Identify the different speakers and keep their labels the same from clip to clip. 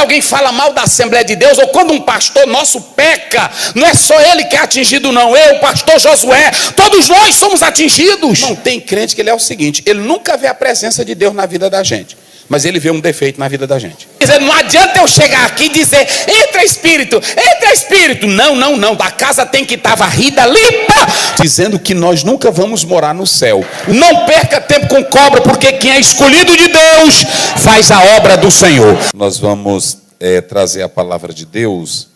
Speaker 1: alguém fala mal da Assembleia de Deus, ou quando um pastor nosso peca, não é só ele que é atingido não, eu, o pastor Josué, todos nós somos atingidos. Não tem crente que ele é o seguinte, ele nunca vê a presença de Deus na vida da gente, mas ele vê um defeito na vida da gente. Não adianta eu chegar aqui e dizer, entra Espírito. Não, a casa tem que estar varrida, limpa. Dizendo que nós nunca vamos morar no céu. Não perca tempo com cobra, porque quem é escolhido de Deus faz a obra do Senhor. Nós vamos trazer a palavra de Deus,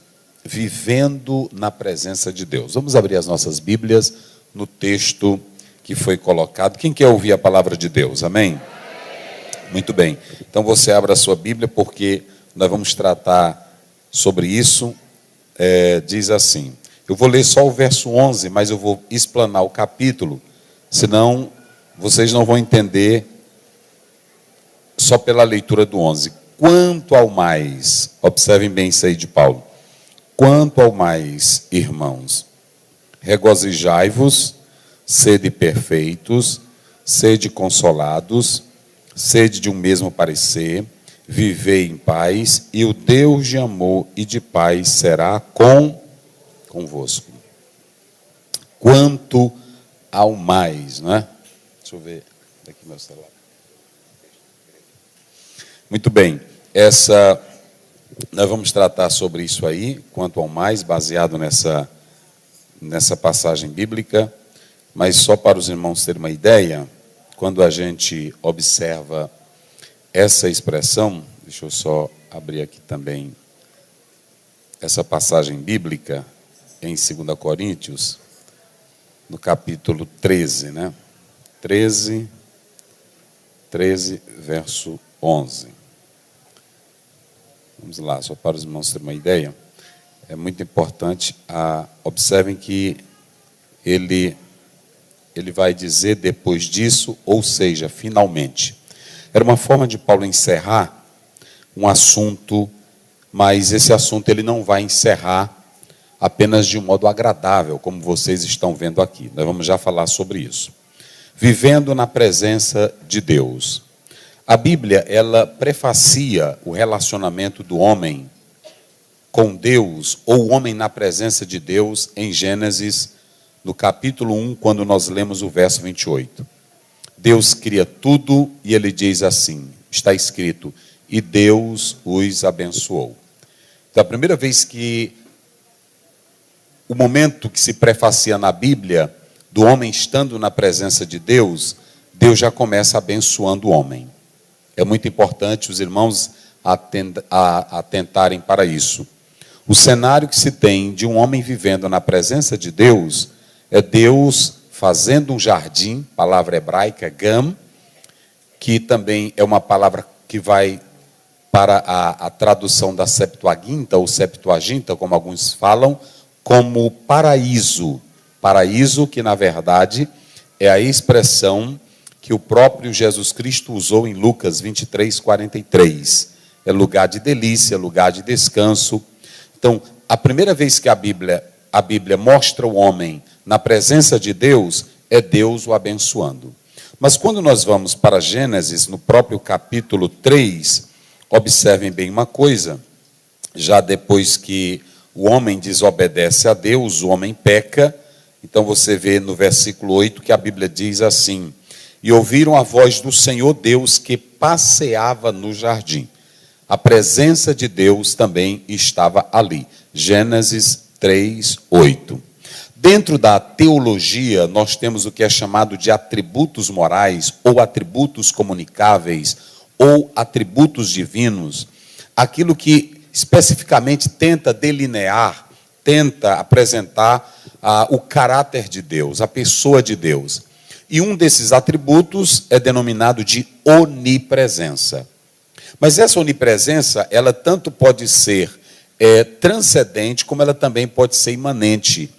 Speaker 1: vivendo na presença de Deus. Vamos abrir as nossas Bíblias no texto que foi colocado. Quem quer ouvir a palavra de Deus? Amém? Muito bem, então você abra a sua Bíblia, porque nós vamos tratar sobre isso. Diz assim, eu vou ler só o verso 11, mas eu vou explanar o capítulo, senão vocês não vão entender só pela leitura do 11. Quanto ao mais, observem bem isso aí de Paulo, quanto ao mais, irmãos, regozijai-vos, sede perfeitos, sede consolados, sede de um mesmo parecer, vivei em paz, e o Deus de amor e de paz será convosco. Quanto ao mais, não é? Deixa eu ver aqui meu celular. Muito bem, nós vamos tratar sobre isso aí, quanto ao mais, baseado nessa passagem bíblica, mas só para os irmãos terem uma ideia. Quando a gente observa essa expressão, deixa eu só abrir aqui também essa passagem bíblica em 2 Coríntios, no capítulo 13, né? 13, verso 11. Vamos lá, só para os irmãos terem uma ideia. É muito importante, observem que ele vai dizer depois disso, ou seja, finalmente. Era uma forma de Paulo encerrar um assunto, mas esse assunto ele não vai encerrar apenas de um modo agradável, como vocês estão vendo aqui. Nós vamos já falar sobre isso. Vivendo na presença de Deus. A Bíblia, ela prefacia o relacionamento do homem com Deus, ou o homem na presença de Deus, em Gênesis, no capítulo 1, quando nós lemos o verso 28. Deus cria tudo e ele diz assim, está escrito, e Deus os abençoou. Então, a primeira vez que o momento que se prefacia na Bíblia, do homem estando na presença de Deus, Deus já começa abençoando o homem. É muito importante os irmãos atentarem para isso. O cenário que se tem de um homem vivendo na presença de Deus, é Deus fazendo um jardim, palavra hebraica, gam, que também é uma palavra que vai para a tradução da Septuaginta, ou Septuaginta, como alguns falam, como paraíso. Paraíso que, na verdade, é a expressão que o próprio Jesus Cristo usou em Lucas 23, 43. É lugar de delícia, lugar de descanso. Então, a primeira vez que a Bíblia mostra o homem na presença de Deus, é Deus o abençoando. Mas quando nós vamos para Gênesis, no próprio capítulo 3, observem bem uma coisa, já depois que o homem desobedece a Deus, o homem peca, então você vê no versículo 8 que a Bíblia diz assim, e ouviram a voz do Senhor Deus que passeava no jardim. A presença de Deus também estava ali. Gênesis 3, 8. Dentro da teologia, nós temos o que é chamado de atributos morais, ou atributos comunicáveis, ou atributos divinos. Aquilo que especificamente tenta delinear, tenta apresentar o caráter de Deus, a pessoa de Deus. E um desses atributos é denominado de onipresença. Mas essa onipresença, ela tanto pode ser transcendente, como ela também pode ser imanente.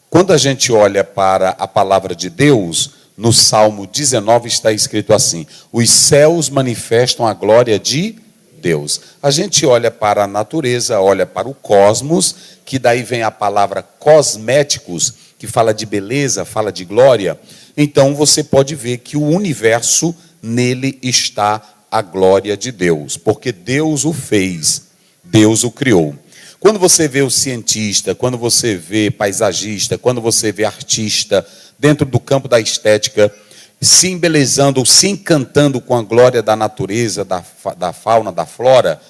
Speaker 1: Quando a gente olha para a palavra de Deus, no Salmo 19 está escrito assim, os céus manifestam a glória de Deus. A gente olha para a natureza, olha para o cosmos, que daí vem a palavra cosméticos, que fala de beleza, fala de glória. Então você pode ver que o universo nele está a glória de Deus, porque Deus o fez, Deus o criou. Quando você vê o cientista, quando você vê paisagista, quando você vê artista, dentro do campo da estética, se embelezando ou se encantando com a glória da natureza, da fauna, da flora,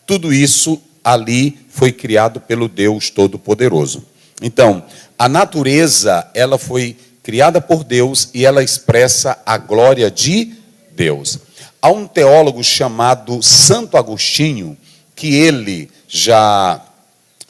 Speaker 1: tudo isso ali foi criado pelo Deus Todo-Poderoso. Então, a natureza, ela foi criada por Deus e ela expressa a glória de Deus. Há um teólogo chamado Santo Agostinho, que ele já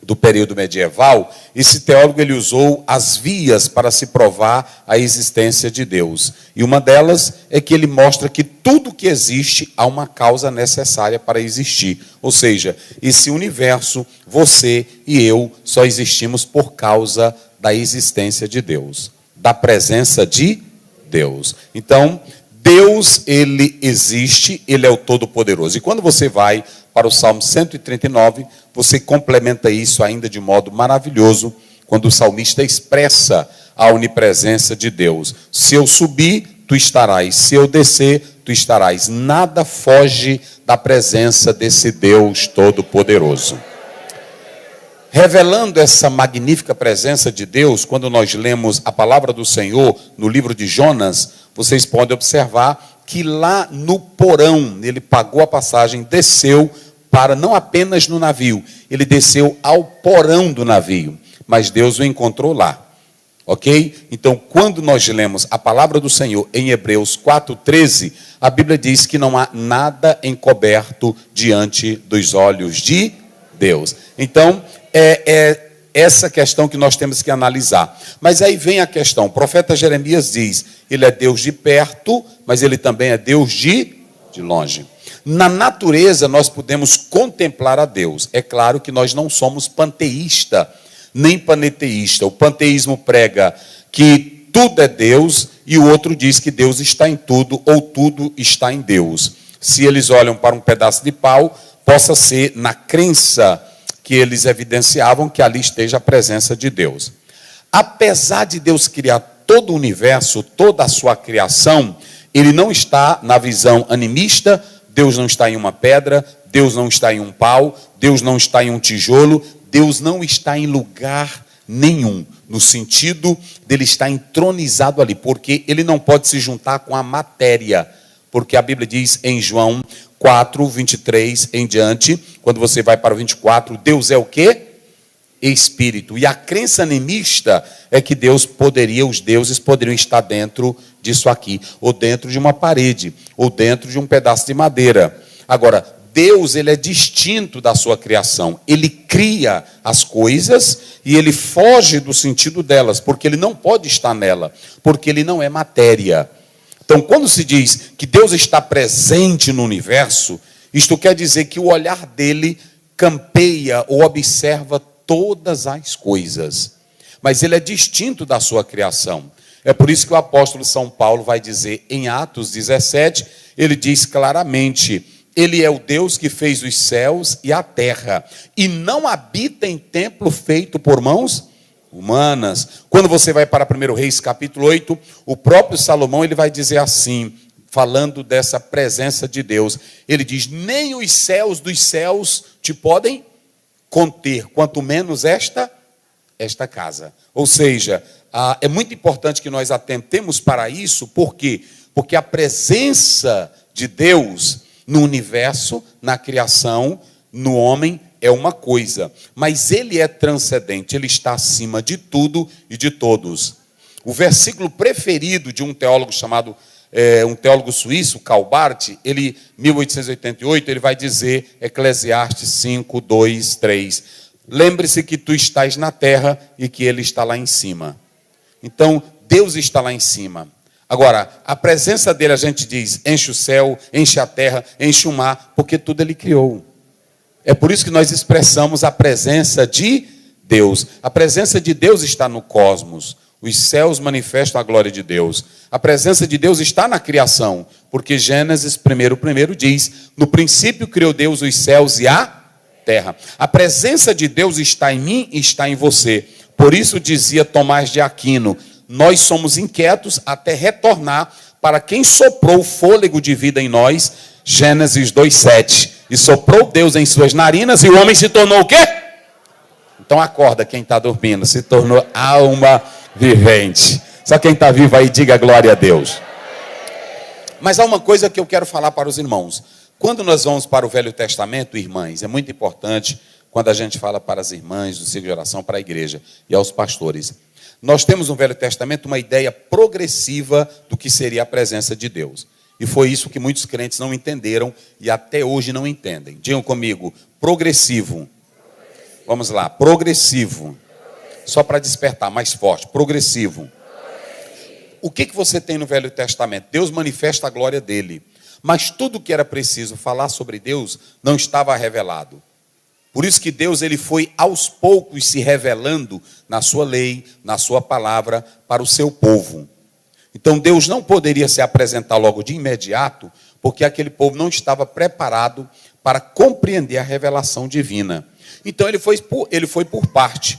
Speaker 1: do período medieval, esse teólogo ele usou as vias para se provar a existência de Deus. E uma delas é que ele mostra que tudo que existe há uma causa necessária para existir. Ou seja, esse universo, você e eu, só existimos por causa da existência de Deus, da presença de Deus. Então, Deus, ele existe, ele é o Todo-Poderoso. E quando você vai para o Salmo 139, você complementa isso ainda de modo maravilhoso, quando o salmista expressa a onipresença de Deus. Se eu subir, tu estarás. Se eu descer, tu estarás. Nada foge da presença desse Deus Todo-Poderoso. Revelando essa magnífica presença de Deus, quando nós lemos a palavra do Senhor no livro de Jonas, vocês podem observar que lá no porão, ele pagou a passagem, desceu para não apenas no navio, ele desceu ao porão do navio, mas Deus o encontrou lá. Ok? Então, quando nós lemos a palavra do Senhor em Hebreus 4,13, a Bíblia diz que não há nada encoberto diante dos olhos de Deus. Então, é essa questão que nós temos que analisar. Mas aí vem a questão, o profeta Jeremias diz, ele é Deus de perto, mas ele também é Deus de longe. Na natureza nós podemos contemplar a Deus. É claro que nós não somos panteísta, nem paneteísta. O panteísmo prega que tudo é Deus e o outro diz que Deus está em tudo ou tudo está em Deus. Se eles olham para um pedaço de pau, possa ser na crença que eles evidenciavam que ali esteja a presença de Deus. Apesar de Deus criar todo o universo, toda a sua criação, ele não está na visão animista, Deus não está em uma pedra, Deus não está em um pau, Deus não está em um tijolo, Deus não está em lugar nenhum, no sentido dele estar entronizado ali, porque ele não pode se juntar com a matéria, porque a Bíblia diz em João 4, 23 em diante, quando você vai para o 24, Deus é o quê? Espírito. E a crença animista é que os deuses poderiam estar dentro disso aqui, ou dentro de uma parede, ou dentro de um pedaço de madeira. Agora, Deus, ele é distinto da sua criação. Ele cria as coisas e ele foge do sentido delas, porque ele não pode estar nela, porque ele não é matéria. Então, quando se diz que Deus está presente no universo, isto quer dizer que o olhar dele campeia ou observa todas as coisas. Mas ele é distinto da sua criação. É por isso que o apóstolo São Paulo vai dizer em Atos 17, ele diz claramente, ele é o Deus que fez os céus e a terra, e não habita em templo feito por mãos humanas. Quando você vai para 1 Reis capítulo 8, o próprio Salomão ele vai dizer assim, falando dessa presença de Deus, ele diz, nem os céus dos céus te podem conter, quanto menos esta casa. Ou seja, é muito importante que nós atentemos para isso, por quê? Porque a presença de Deus no universo, na criação, no homem, é uma coisa, mas ele é transcendente, ele está acima de tudo e de todos. O versículo preferido de um teólogo chamado, um teólogo suíço, Calbart, ele, 1888, ele vai dizer, Eclesiastes 5, 2, 3, lembre-se que tu estás na terra e que ele está lá em cima. Então, Deus está lá em cima. Agora, a presença dele, a gente diz, enche o céu, enche a terra, enche o mar, porque tudo ele criou. É por isso que nós expressamos a presença de Deus. A presença de Deus está no cosmos. Os céus manifestam a glória de Deus. A presença de Deus está na criação, porque Gênesis 1:1 diz, no princípio criou Deus os céus e a terra. A presença de Deus está em mim e está em você. Por isso dizia Tomás de Aquino, nós somos inquietos até retornar para quem soprou o fôlego de vida em nós, Gênesis 2:7. E soprou Deus em suas narinas e o homem se tornou o quê? Então acorda quem está dormindo, se tornou alma vivente. Só quem está vivo aí, diga glória a Deus. Mas há uma coisa que eu quero falar para os irmãos. Quando nós vamos para o Velho Testamento, irmãs, é muito importante quando a gente fala para as irmãs do ciclo de oração, para a igreja e aos pastores. Nós temos no Velho Testamento uma ideia progressiva do que seria a presença de Deus. E foi isso que muitos crentes não entenderam e até hoje não entendem. Digam comigo, progressivo. Vamos lá, progressivo. Só para despertar mais forte, progressivo. O que você tem no Velho Testamento? Deus manifesta a glória dele. Mas tudo que era preciso falar sobre Deus não estava revelado. Por isso que Deus ele foi aos poucos se revelando na sua lei, na sua palavra, para o seu povo. Então Deus não poderia se apresentar logo de imediato, porque aquele povo não estava preparado para compreender a revelação divina. Então ele foi por parte.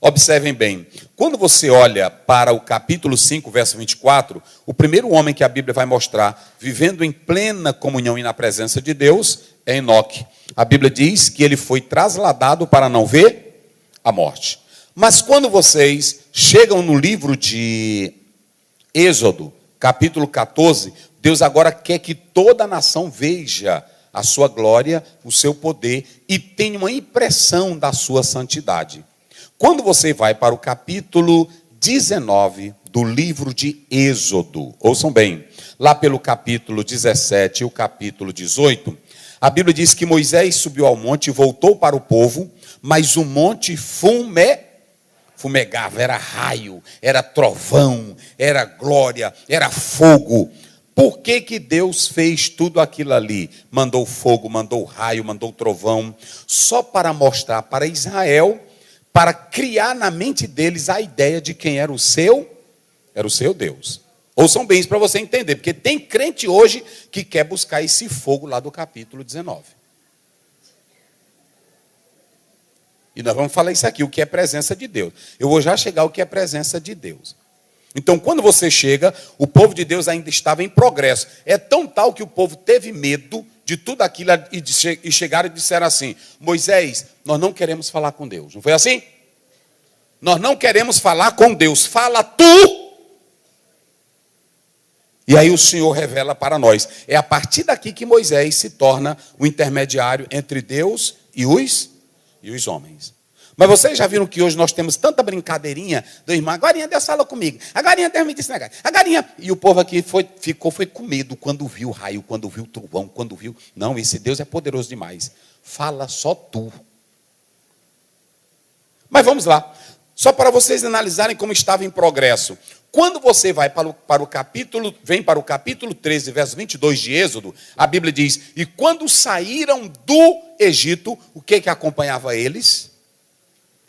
Speaker 1: Observem bem, quando você olha para o capítulo 5, verso 24, o primeiro homem que a Bíblia vai mostrar, vivendo em plena comunhão e na presença de Deus, é Enoque. A Bíblia diz que ele foi trasladado para não ver a morte. Mas quando vocês chegam no livro de Êxodo, capítulo 14, Deus agora quer que toda a nação veja a sua glória, o seu poder e tenha uma impressão da sua santidade. Quando você vai para o capítulo 19 do livro de Êxodo, ouçam bem, lá pelo capítulo 17 e o capítulo 18, a Bíblia diz que Moisés subiu ao monte e voltou para o povo, mas o monte fumegava, era raio, era trovão, era glória, era fogo. Por que que Deus fez tudo aquilo ali? Mandou fogo, mandou raio, mandou trovão, só para mostrar para Israel, para criar na mente deles a ideia de quem era o seu Deus. Ouçam bem isso para você entender, porque tem crente hoje que quer buscar esse fogo lá do capítulo 19. E nós vamos falar isso aqui, o que é presença de Deus. Eu vou já chegar ao que é presença de Deus. Então, quando você chega, o povo de Deus ainda estava em progresso. É tão tal que o povo teve medo de tudo aquilo e chegaram e disseram assim: Moisés, nós não queremos falar com Deus. Não foi assim? Nós não queremos falar com Deus. Fala tu. E aí o Senhor revela para nós. É a partir daqui que Moisés se torna o intermediário entre Deus e os homens. Mas vocês já viram que hoje nós temos tanta brincadeirinha do irmão, agora Deus fala comigo, agora Deus me disse negócio, agora. E o povo aqui ficou com medo quando viu o raio, quando viu o trovão, quando viu. Não, esse Deus é poderoso demais. Fala só tu. Mas vamos lá, só para vocês analisarem como estava em progresso. Quando você vai para o capítulo, vem para o capítulo 13, verso 22 de Êxodo, a Bíblia diz: e quando saíram do Egito, o que acompanhava eles?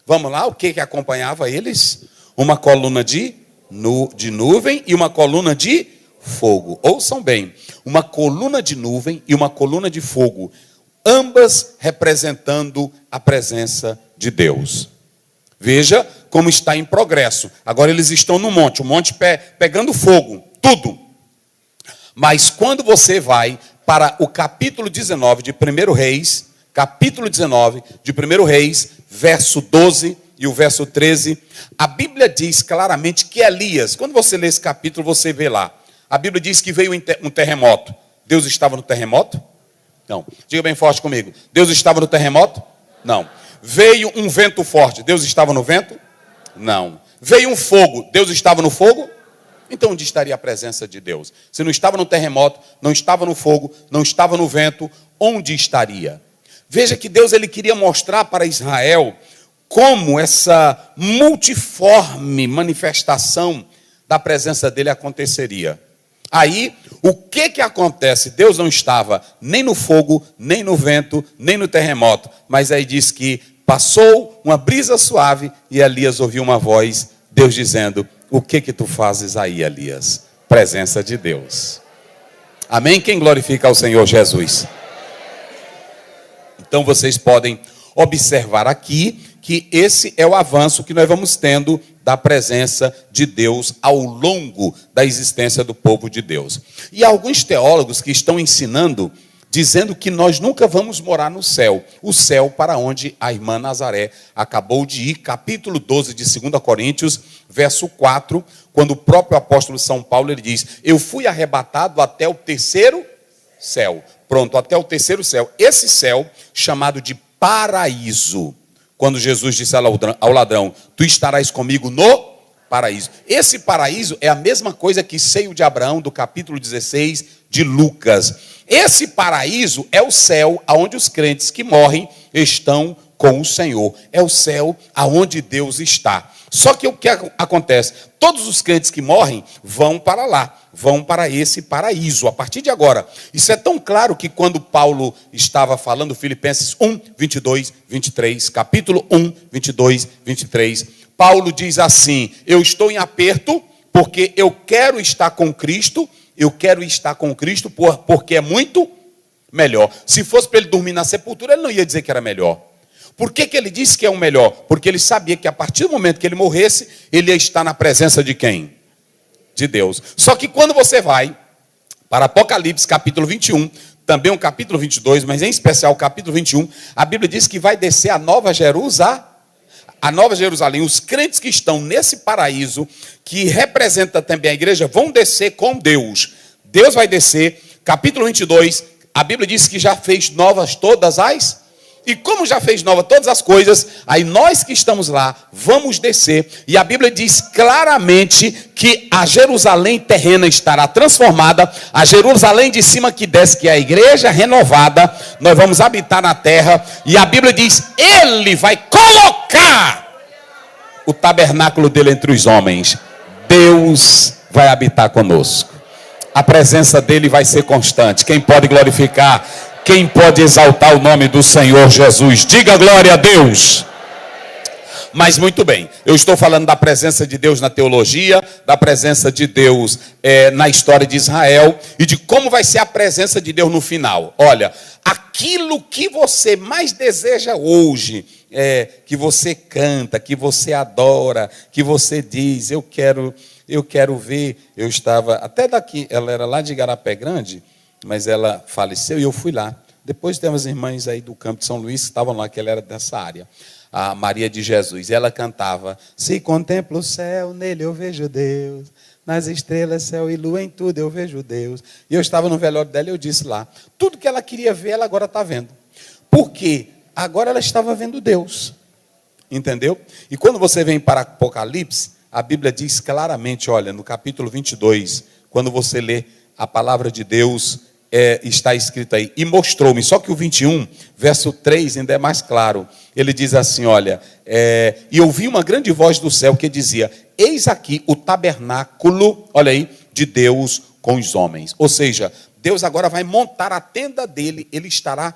Speaker 1: Vamos lá, o que acompanhava eles? Uma coluna de nuvem e uma coluna de fogo. Ouçam bem, uma coluna de nuvem e uma coluna de fogo, ambas representando a presença de Deus. Veja como está em progresso. Agora eles estão no monte, o monte pegando fogo, tudo. Mas quando você vai para o capítulo 19 de 1 Reis, capítulo 19 de 1 Reis, verso 12 e o verso 13, a Bíblia diz claramente que Elias, quando você lê esse capítulo, você vê lá, a Bíblia diz que veio um terremoto. Deus estava no terremoto? Não. Diga bem forte comigo. Deus estava no terremoto? Não. Veio um vento forte. Deus estava no vento? Não. Veio um fogo. Deus estava no fogo? Então onde estaria a presença de Deus? Se não estava no terremoto, não estava no fogo, não estava no vento, onde estaria? Veja que Deus ele queria mostrar para Israel como essa multiforme manifestação da presença dele aconteceria. Aí, o que acontece? Deus não estava nem no fogo, nem no vento, nem no terremoto. Mas aí diz que passou uma brisa suave e Elias ouviu uma voz, Deus dizendo: o que tu fazes aí, Elias? Presença de Deus. Amém? Quem glorifica ao Senhor Jesus? Então vocês podem observar aqui que esse é o avanço que nós vamos tendo da presença de Deus ao longo da existência do povo de Deus. E alguns teólogos que estão ensinando dizendo que nós nunca vamos morar no céu. O céu para onde a irmã Nazaré acabou de ir, capítulo 12 de 2 Coríntios, verso 4, quando o próprio apóstolo São Paulo ele diz: eu fui arrebatado até o terceiro céu. Pronto, até o terceiro céu. Esse céu, chamado de paraíso. Quando Jesus disse ao ladrão: tu estarás comigo no paraíso. Esse paraíso é a mesma coisa que seio de Abraão, do capítulo 16 de Lucas. Esse paraíso é o céu aonde os crentes que morrem estão com o Senhor. É o céu aonde Deus está. Só que o que acontece? Todos os crentes que morrem vão para lá, vão para esse paraíso, a partir de agora. Isso é tão claro que quando Paulo estava falando, Filipenses 1, 22, 23, capítulo 1, 22, 23, Paulo diz assim: eu estou em aperto porque eu quero estar com Cristo, porque é muito melhor. Se fosse para ele dormir na sepultura, ele não ia dizer que era melhor. Por que ele disse que é o melhor? Porque ele sabia que a partir do momento que ele morresse, ele ia estar na presença de quem? De Deus. Só que quando você vai para Apocalipse capítulo 21, também o capítulo 22, mas em especial o capítulo 21, a Bíblia diz que vai descer a Nova Jerusalém. Os crentes que estão nesse paraíso, que representa também a igreja, vão descer com Deus. Deus vai descer, capítulo 22, a Bíblia diz que já fez novas todas as... E como já fez nova todas as coisas, aí nós que estamos lá, vamos descer. E a Bíblia diz claramente que a Jerusalém terrena estará transformada. A Jerusalém de cima que desce, que é a igreja renovada, nós vamos habitar na terra. E a Bíblia diz, ele vai colocar o tabernáculo dele entre os homens. Deus vai habitar conosco. A presença dele vai ser constante. Quem pode glorificar? Quem pode exaltar o nome do Senhor Jesus? Diga glória a Deus. Mas muito bem, eu estou falando da presença de Deus na teologia, da presença de Deus na história de Israel e de como vai ser a presença de Deus no final. Olha, aquilo que você mais deseja hoje, que você canta, que você adora, que você diz, eu quero ver. Eu estava até daqui, ela era lá de Igarapé Grande, mas ela faleceu e eu fui lá. Depois tem umas irmãs aí do campo de São Luís que estavam lá, que ela era dessa área. A Maria de Jesus. Ela cantava: se contemplo o céu, nele eu vejo Deus. Nas estrelas, céu e lua, em tudo eu vejo Deus. E eu estava no velório dela e eu disse lá: tudo que ela queria ver, ela agora está vendo. Por quê? Agora ela estava vendo Deus. Entendeu? E quando você vem para Apocalipse, a Bíblia diz claramente, olha, no capítulo 22, quando você lê a palavra de Deus, está escrito aí, e mostrou-me. Só que o 21, verso 3 ainda é mais claro. Ele diz assim, olha, e ouvi uma grande voz do céu que dizia: eis aqui o tabernáculo, olha aí, de Deus com os homens. Ou seja, Deus agora vai montar a tenda dele, ele estará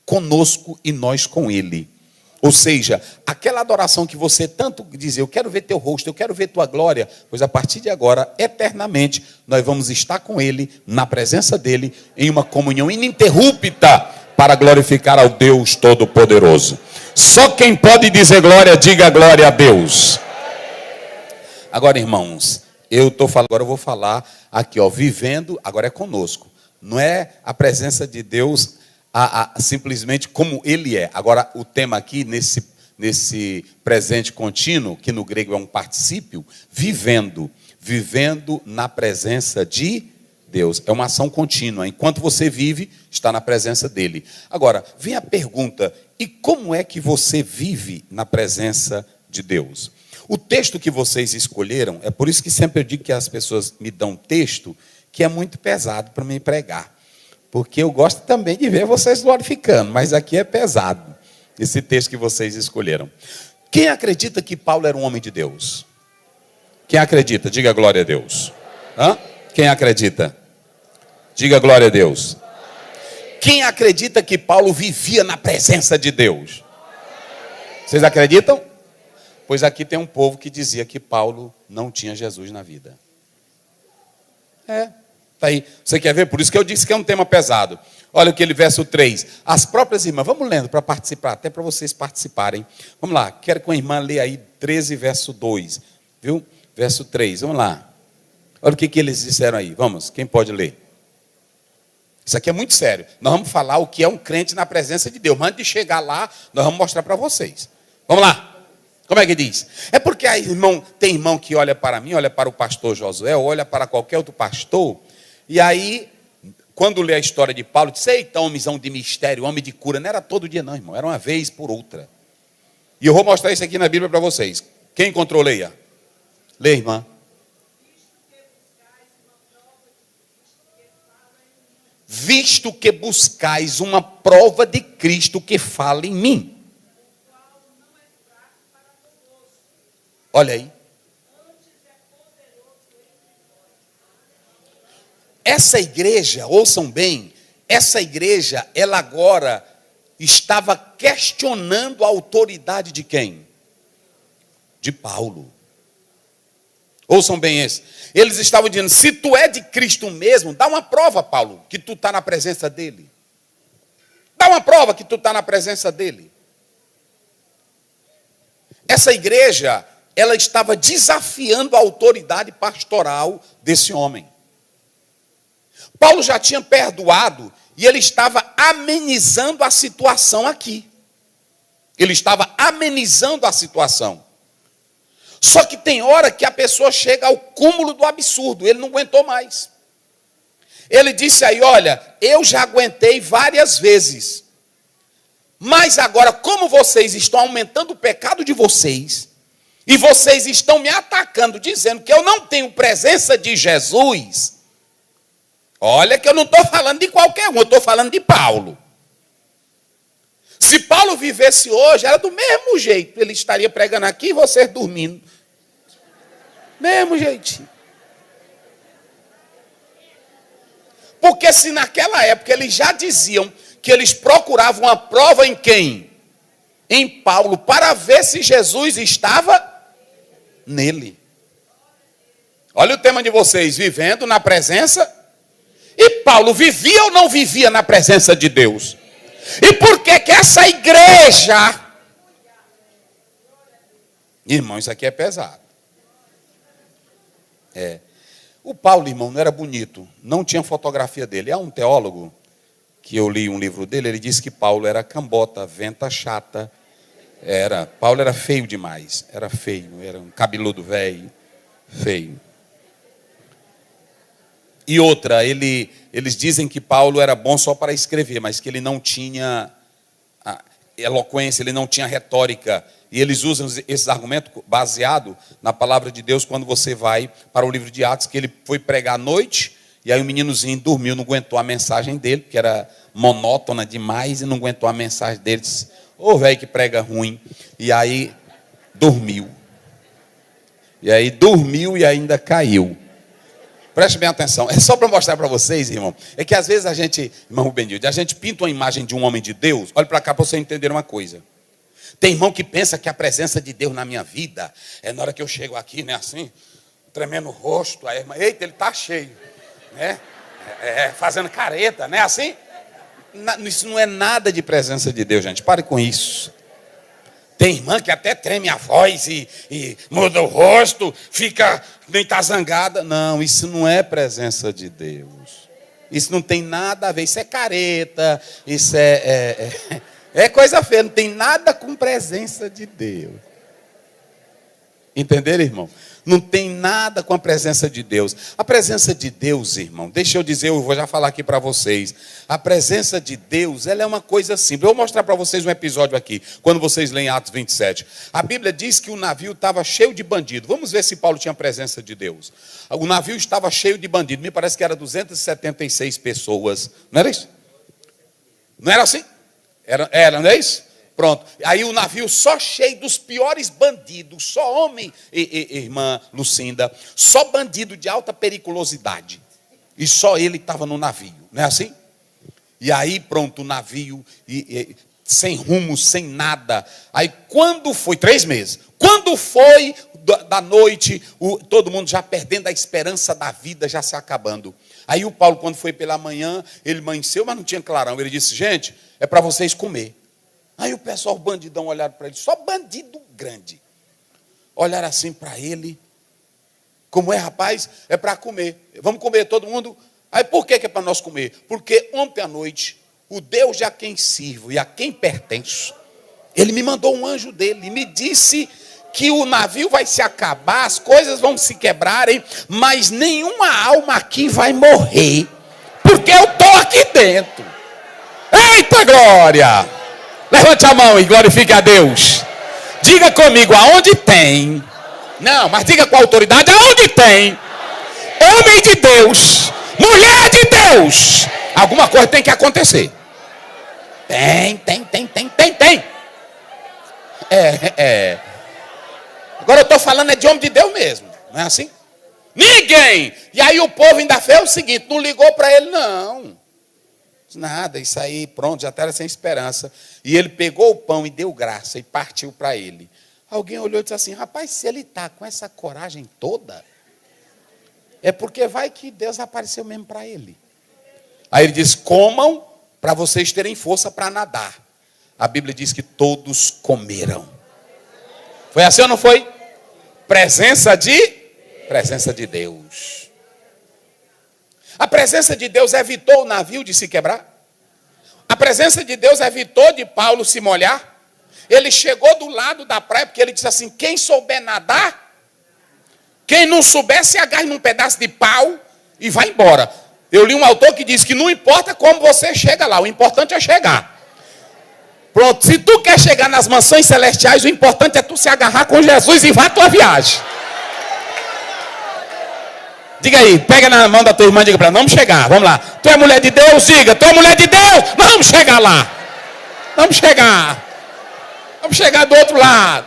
Speaker 1: conosco e nós com ele. Ou seja, aquela adoração que você tanto dizia, eu quero ver teu rosto, eu quero ver tua glória, pois a partir de agora, eternamente, nós vamos estar com ele, na presença dele, em uma comunhão ininterrupta, para glorificar ao Deus Todo-Poderoso. Só quem pode dizer glória, diga glória a Deus. Agora, irmãos, agora eu vou falar aqui, ó, vivendo, agora é conosco. Não é a presença de Deus simplesmente como ele é. Agora, o tema aqui, nesse presente contínuo, que no grego é um particípio, vivendo na presença de Deus. É uma ação contínua. Enquanto você vive, está na presença dele. Agora, vem a pergunta: e como é que você vive na presença de Deus? O texto que vocês escolheram, é por isso que sempre eu digo que as pessoas me dão texto que é muito pesado para me pregar. Porque eu gosto também de ver vocês glorificando, mas aqui é pesado, esse texto que vocês escolheram. Quem acredita que Paulo era um homem de Deus? Quem acredita? Diga glória a Deus. Hã? Quem acredita? Diga glória a Deus. Quem acredita que Paulo vivia na presença de Deus? Vocês acreditam? Pois aqui tem um povo que dizia que Paulo não tinha Jesus na vida. Está aí. Você quer ver? Por isso que eu disse que é um tema pesado. Olha aquele verso 3. As próprias irmãs, vamos lendo para participar, até para vocês participarem. Vamos lá, quero que a irmã leia aí 13, verso 2. Viu? Verso 3, vamos lá. Olha o que eles disseram aí. Vamos, quem pode ler? Isso aqui é muito sério. Nós vamos falar o que é um crente na presença de Deus. Mas antes de chegar lá, nós vamos mostrar para vocês. Vamos lá. Como é que diz? É porque aí, tem irmão que olha para mim, olha para o pastor Josué, olha para qualquer outro pastor, e aí, quando lê a história de Paulo, diz, eita, homenzão de mistério, homem de cura. Não era todo dia não, irmão, era uma vez por outra. E eu vou mostrar isso aqui na Bíblia para vocês. Quem encontrou, leia. Leia, irmã. Visto que buscais uma prova de Cristo que fala em mim. Olha aí. Essa igreja, ouçam bem, essa igreja, ela agora estava questionando a autoridade de quem? De Paulo. Ouçam bem esse. Eles estavam dizendo, se tu é de Cristo mesmo, dá uma prova, Paulo, que tu está na presença dele. Dá uma prova que tu está na presença dele. Essa igreja, ela estava desafiando a autoridade pastoral desse homem. Paulo já tinha perdoado e ele estava amenizando a situação aqui. Ele estava amenizando a situação. Só que tem hora que a pessoa chega ao cúmulo do absurdo, ele não aguentou mais. Ele disse aí, olha, eu já aguentei várias vezes, mas agora como vocês estão aumentando o pecado de vocês, e vocês estão me atacando, dizendo que eu não tenho presença de Jesus, olha que eu não estou falando de qualquer um, eu estou falando de Paulo. Se Paulo vivesse hoje, era do mesmo jeito, ele estaria pregando aqui e vocês dormindo. Mesmo jeitinho. Porque se naquela época eles já diziam que eles procuravam uma prova em quem? Em Paulo, para ver se Jesus estava nele. Olha o tema de vocês, vivendo na presença. E Paulo vivia ou não vivia na presença de Deus? E por que que essa igreja... Irmão, isso aqui é pesado. O Paulo, irmão, não era bonito. Não tinha fotografia dele. Há um teólogo, que eu li um livro dele, ele disse que Paulo era cambota, venta chata. Paulo era feio demais. Era feio, era um cabeludo velho, feio. E outra, eles dizem que Paulo era bom só para escrever, mas que ele não tinha eloquência, ele não tinha retórica. E eles usam esses argumentos baseado na palavra de Deus quando você vai para o livro de Atos, que ele foi pregar à noite, e aí o meninozinho dormiu, não aguentou a mensagem dele, porque era monótona demais, e não aguentou a mensagem dele. Disse, ô velho que prega ruim. E aí dormiu. E aí dormiu e ainda caiu. Preste bem atenção, é só para mostrar para vocês, irmão, é que às vezes a gente, irmão Rubenildo, a gente pinta uma imagem de um homem de Deus, olha para cá para você entender uma coisa. Tem irmão que pensa que a presença de Deus na minha vida é na hora que eu chego aqui, né, assim, tremendo o rosto, aí a irmã, eita, ele está cheio, né, fazendo careta, né, assim. Isso não é nada de presença de Deus, gente, pare com isso. Tem irmã que até treme a voz e muda o rosto, fica, nem está zangada. Não, isso não é presença de Deus. Isso não tem nada a ver, isso é careta, isso é coisa feia, não tem nada com presença de Deus. Entenderam, irmão? Não tem nada com a presença de Deus. A presença de Deus, irmão, deixa eu dizer, eu vou já falar aqui para vocês. A presença de Deus, ela é uma coisa simples. Eu vou mostrar para vocês um episódio aqui, quando vocês leem Atos 27. A Bíblia diz que o navio estava cheio de bandidos. Vamos ver se Paulo tinha a presença de Deus. O navio estava cheio de bandidos. Me parece que era 276 pessoas. Não era isso? Não era assim? Era, não é isso? Pronto, aí o navio só cheio dos piores bandidos, só homem, irmã Lucinda, só bandido de alta periculosidade. E só ele estava no navio, não é assim? E aí pronto, o navio, sem rumo, sem nada. Aí quando foi, 3 meses, quando foi da noite, todo mundo já perdendo a esperança da vida, já se acabando. Aí o Paulo, quando foi pela manhã, ele amanheceu, mas não tinha clarão. Ele disse, gente, é para vocês comer. Aí o pessoal, o bandidão, olharam para ele, só bandido grande. Olharam assim para ele, como é, rapaz? É para comer. Vamos comer todo mundo? Aí por que é para nós comer? Porque ontem à noite, o Deus a quem sirvo e a quem pertenço, ele me mandou um anjo dele e me disse que o navio vai se acabar, as coisas vão se quebrarem, mas nenhuma alma aqui vai morrer, porque eu estou aqui dentro. Eita glória! Levante a mão e glorifique a Deus. Diga comigo, aonde tem? Não, mas diga com autoridade, aonde tem? Homem de Deus, mulher de Deus, alguma coisa tem que acontecer. Tem. Agora eu estou falando de homem de Deus mesmo, não é assim? Ninguém! E aí o povo ainda fez o seguinte, não ligou para ele não. Nada, isso aí, pronto, já estava sem esperança. E ele pegou o pão e deu graça e partiu para ele. Alguém olhou e disse assim, rapaz, se ele está com essa coragem toda, é porque vai que Deus apareceu mesmo para ele. Aí ele diz, comam para vocês terem força para nadar. A Bíblia diz que todos comeram. Foi assim ou não foi? Presença de Deus. A presença de Deus evitou o navio de se quebrar. A presença de Deus evitou de Paulo se molhar. Ele chegou do lado da praia, porque ele disse assim, quem souber nadar, quem não souber, se agarre num pedaço de pau e vai embora. Eu li um autor que diz que não importa como você chega lá, o importante é chegar. Pronto, se tu quer chegar nas mansões celestiais, o importante é tu se agarrar com Jesus e vá a tua viagem. Diga aí, pega na mão da tua irmã e diga para ela, vamos chegar, vamos lá. Tu é mulher de Deus? Diga, tu é mulher de Deus? Vamos chegar lá. Vamos chegar do outro lado.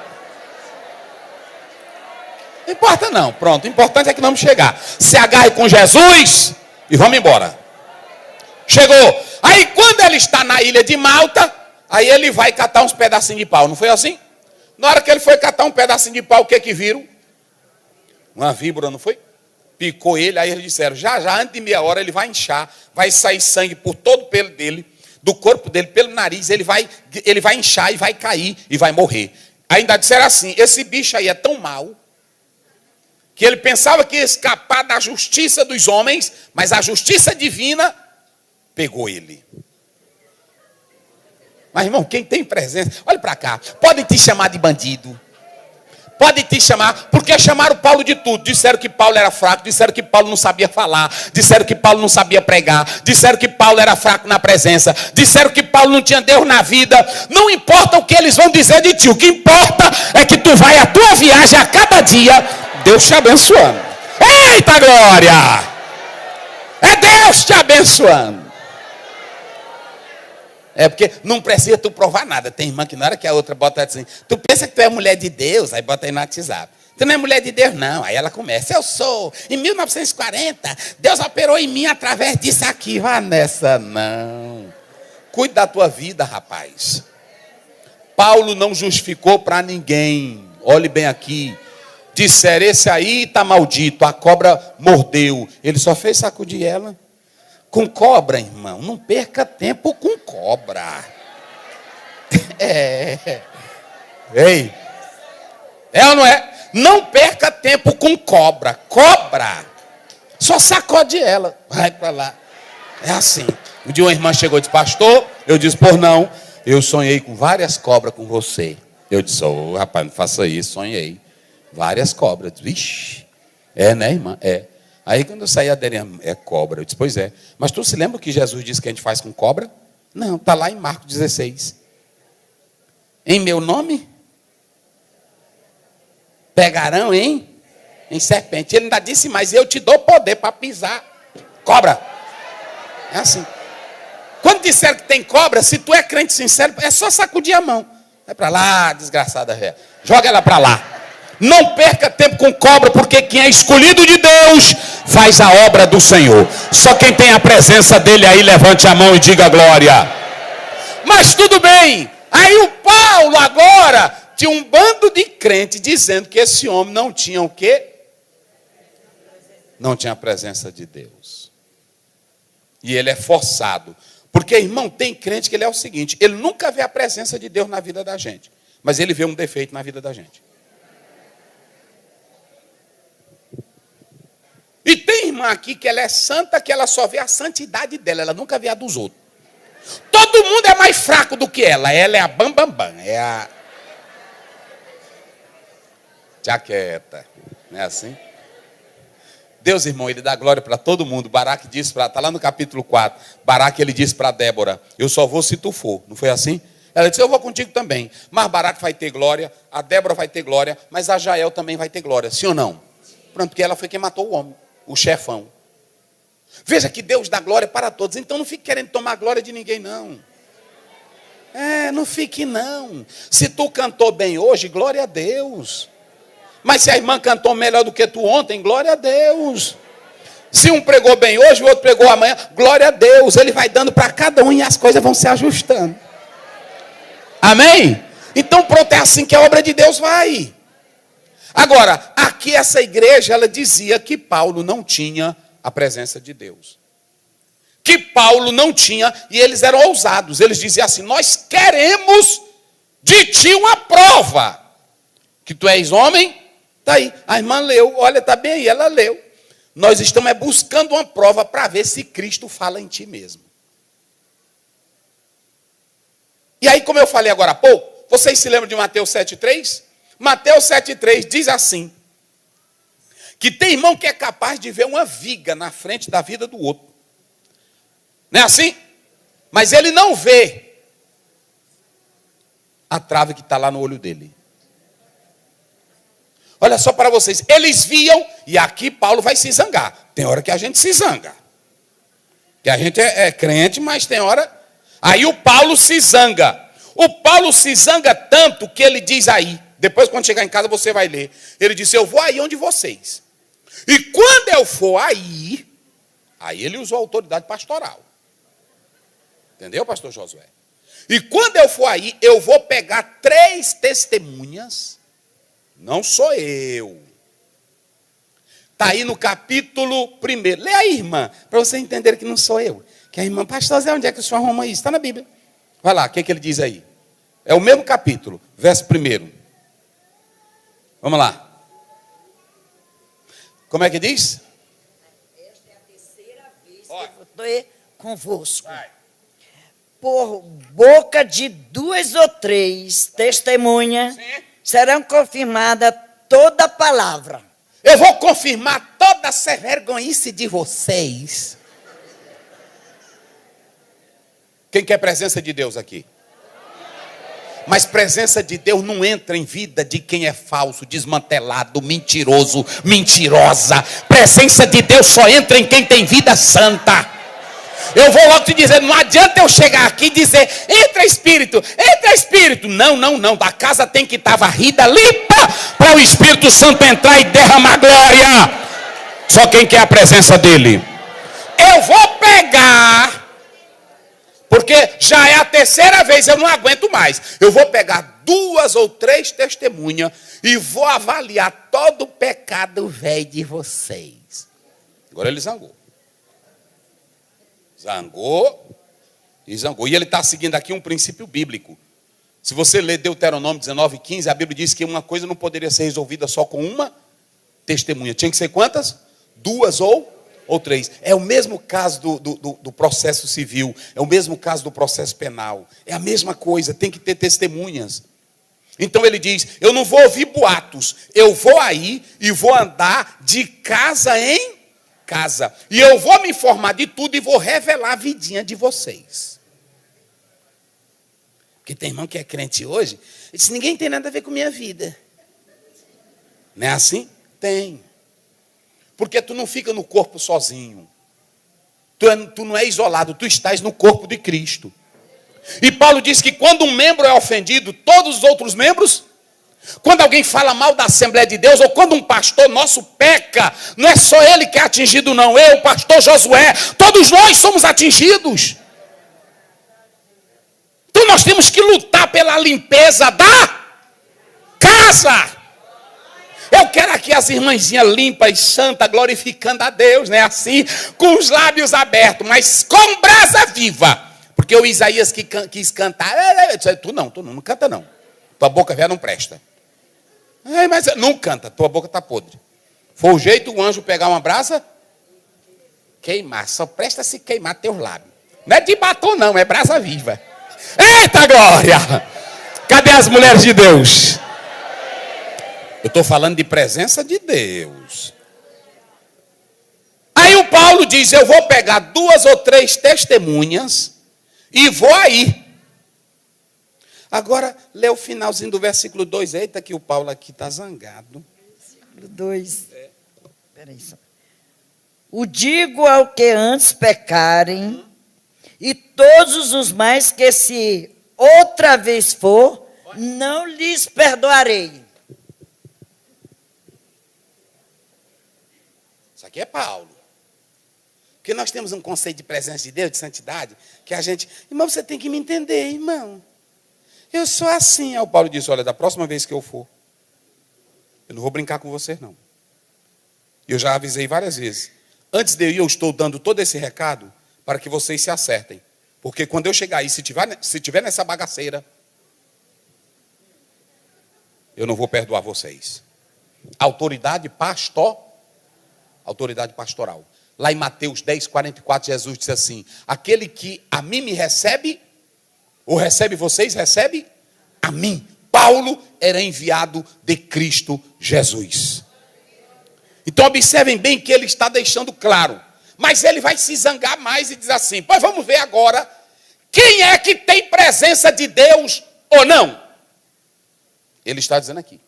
Speaker 1: Não importa não, pronto, o importante é que vamos chegar. Se agarre com Jesus e vamos embora. Chegou. Aí quando ele está na ilha de Malta, aí ele vai catar uns pedacinhos de pau, não foi assim? Na hora que ele foi catar um pedacinho de pau, o que viram? Uma víbora, não foi? Picou ele, aí eles disseram, já, antes de meia hora ele vai inchar, vai sair sangue por todo o pelo dele, do corpo dele, pelo nariz, ele vai inchar e vai cair e vai morrer. Ainda disseram assim, esse bicho aí é tão mau, que ele pensava que ia escapar da justiça dos homens, mas a justiça divina pegou ele. Mas, irmão, quem tem presença, olha para cá, podem te chamar de bandido, podem te chamar, porque chamaram Paulo de tudo, disseram que Paulo era fraco, disseram que Paulo não sabia falar, disseram que Paulo não sabia pregar, disseram que Paulo era fraco na presença, disseram que Paulo não tinha Deus na vida. Não importa o que eles vão dizer de ti, o que importa é que tu vai a tua viagem a cada dia, Deus te abençoando. Eita glória! É Deus te abençoando. É porque não precisa tu provar nada. Tem irmã que na hora que a outra bota assim, tu pensa que tu é mulher de Deus, aí bota aí no WhatsApp. Tu não é mulher de Deus, não. Aí ela começa, eu sou. Em 1940, Deus operou em mim através disso aqui. Vá nessa, não. Cuide da tua vida, rapaz. Paulo não justificou para ninguém. Olhe bem aqui. Disseram, esse aí está maldito, a cobra mordeu. Ele só fez sacudir ela. Com cobra, irmão, não perca tempo com cobra. Ei, é ou não é? Não perca tempo com cobra. Cobra, só sacode ela, vai para lá. É assim. Um dia uma irmã chegou e disse, pastor, eu disse, por não, eu sonhei com várias cobras com você. Eu disse, rapaz, não faça isso, sonhei. Várias cobras. Vixe, né, irmã? É. Aí quando eu saí, a Dani, é cobra. Eu disse, pois é. Mas tu se lembra o que Jesus disse que a gente faz com cobra? Não, está lá em Marcos 16. Em meu nome? Pegarão em serpente. Ele ainda disse, mas eu te dou poder para pisar cobra. É assim. Quando disseram que tem cobra, se tu é crente sincero, é só sacudir a mão. Vai para lá, desgraçada velha. Joga ela para lá. Não perca tempo com cobra, porque quem é escolhido de Deus faz a obra do Senhor. Só quem tem a presença dele aí, levante a mão e diga glória. Mas tudo bem. Aí o Paulo agora tinha um bando de crentes dizendo que esse homem não tinha o quê? Não tinha a presença de Deus. E ele é forçado. Porque, irmão, tem crente que ele é o seguinte, ele nunca vê a presença de Deus na vida da gente, mas ele vê um defeito na vida da gente. E tem irmã aqui que ela é santa, que ela só vê a santidade dela, ela nunca vê a dos outros. Todo mundo é mais fraco do que ela é a bambambam, é a jaqueta, não é assim? Deus, irmão, ele dá glória para todo mundo. Baraque disse para, está lá no capítulo 4, Baraque ele disse para Débora, eu só vou se tu for, não foi assim? Ela disse, eu vou contigo também, mas Baraque vai ter glória, a Débora vai ter glória, mas a Jael também vai ter glória, sim ou não? Pronto, porque ela foi quem matou o homem, o chefão. Veja que Deus dá glória para todos, então não fique querendo tomar glória de ninguém, não. Não fique não. Se tu cantou bem hoje, glória a Deus. Mas se a irmã cantou melhor do que tu ontem, glória a Deus. Se um pregou bem hoje, o outro pregou amanhã, glória a Deus. Ele vai dando para cada um e as coisas vão se ajustando. Amém? Então pronto, é assim que a obra de Deus vai. Agora, aqui essa igreja, ela dizia que Paulo não tinha a presença de Deus. Que Paulo não tinha, e eles eram ousados. Eles diziam assim, nós queremos de ti uma prova. Que tu és homem, está aí. A irmã leu, olha, está bem aí, ela leu. Nós estamos buscando uma prova para ver se Cristo fala em ti mesmo. E aí, como eu falei agora há pouco, vocês se lembram de Mateus 7,3? Mateus 7,3 diz assim, que tem irmão que é capaz de ver uma viga na frente da vida do outro. Não é assim? Mas ele não vê a trave que está lá no olho dele. Olha só para vocês, eles viam, e aqui Paulo vai se zangar. Tem hora que a gente se zanga. Que a gente é crente, mas tem hora... Aí o Paulo se zanga. O Paulo se zanga tanto que ele diz aí, depois quando chegar em casa você vai ler. Ele disse, eu vou aí onde vocês. E quando eu for aí ele usou a autoridade pastoral. Entendeu, pastor Josué? E quando eu for aí, eu vou pegar 3 testemunhas. Não sou eu. Está aí no capítulo 1. Lê aí, irmã, para você entender que não sou eu. Que a irmã, pastor Zé, onde é que o senhor arruma isso? Está na Bíblia. Vai lá, o que ele diz aí? É o mesmo capítulo, verso 1. Vamos lá. Como é que diz?
Speaker 2: Esta é a terceira vez que eu estou convosco.
Speaker 1: Vai.
Speaker 2: Por boca de 2 ou 3 testemunhas, serão confirmada toda a palavra.
Speaker 1: Eu vou confirmar toda essa vergonhice de vocês. Quem quer presença de Deus aqui? Mas presença de Deus não entra em vida de quem é falso, desmantelado, mentiroso, mentirosa. Presença de Deus só entra em quem tem vida santa. Eu vou logo te dizer, não adianta eu chegar aqui e dizer, entra Espírito. Não. A casa tem que estar varrida, limpa, para o Espírito Santo entrar e derramar glória. Só quem quer a presença dele. Eu vou pegar... Porque já é a terceira vez, eu não aguento mais. Eu vou pegar 2 ou 3 testemunhas e vou avaliar todo o pecado velho de vocês. Agora ele zangou. Zangou. E ele está seguindo aqui um princípio bíblico. Se você ler Deuteronômio 19:15, a Bíblia diz que uma coisa não poderia ser resolvida só com uma testemunha. Tinha que ser quantas? 2 ou 3. É o mesmo caso do processo civil. É o mesmo caso do processo penal. É a mesma coisa, tem que ter testemunhas. Então ele diz, eu não vou ouvir boatos. Eu vou aí e vou andar de casa em casa. E eu vou me informar de tudo e vou revelar a vidinha de vocês. Porque tem irmão que é crente hoje, ele diz, ninguém tem nada a ver com minha vida. Não é assim? Tem. Porque tu não fica no corpo sozinho. Tu não é isolado, tu estás no corpo de Cristo. E Paulo diz que quando um membro é ofendido, todos os outros membros, quando alguém fala mal da Assembleia de Deus, ou quando um pastor nosso peca, não é só ele que é atingido não, eu, o pastor Josué, todos nós somos atingidos. Então nós temos que lutar pela limpeza da casa. Eu quero aqui as irmãzinhas limpas e santas, glorificando a Deus, né? Assim, com os lábios abertos, mas com brasa viva. Porque o Isaías que quis cantar, tu não canta não. Tua boca velha não presta. Mas não canta, tua boca está podre. Foi o jeito o anjo pegar uma brasa Queimar, só presta se queimar teus lábios. Não é de batom não, é brasa viva. Eita glória! Cadê as mulheres de Deus? Eu estou falando de presença de Deus. Aí o Paulo diz, eu vou pegar 2 ou 3 testemunhas e vou aí. Agora, lê o finalzinho do versículo 2. Eita, que o Paulo aqui está zangado.
Speaker 2: Versículo 2. Peraí só. O digo ao que antes pecarem, e todos os mais que se outra vez for, não lhes perdoarei.
Speaker 1: Isso aqui é Paulo. Porque nós temos um conceito de presença de Deus, de santidade, que a gente... Irmão, você tem que me entender, irmão. Eu sou assim. Aí o Paulo disse, olha, da próxima vez que eu for, eu não vou brincar com vocês, não. Eu já avisei várias vezes. Antes de eu ir, eu estou dando todo esse recado para que vocês se acertem. Porque quando eu chegar aí, se tiver nessa bagaceira, eu não vou perdoar vocês. Autoridade pastoral. Lá em Mateus 10, 44, Jesus disse assim, aquele que a mim me recebe, ou recebe vocês, recebe a mim. Paulo era enviado de Cristo Jesus. Então observem bem que ele está deixando claro. Mas ele vai se zangar mais e diz assim, pois vamos ver agora, quem é que tem presença de Deus ou não? Ele está dizendo aqui.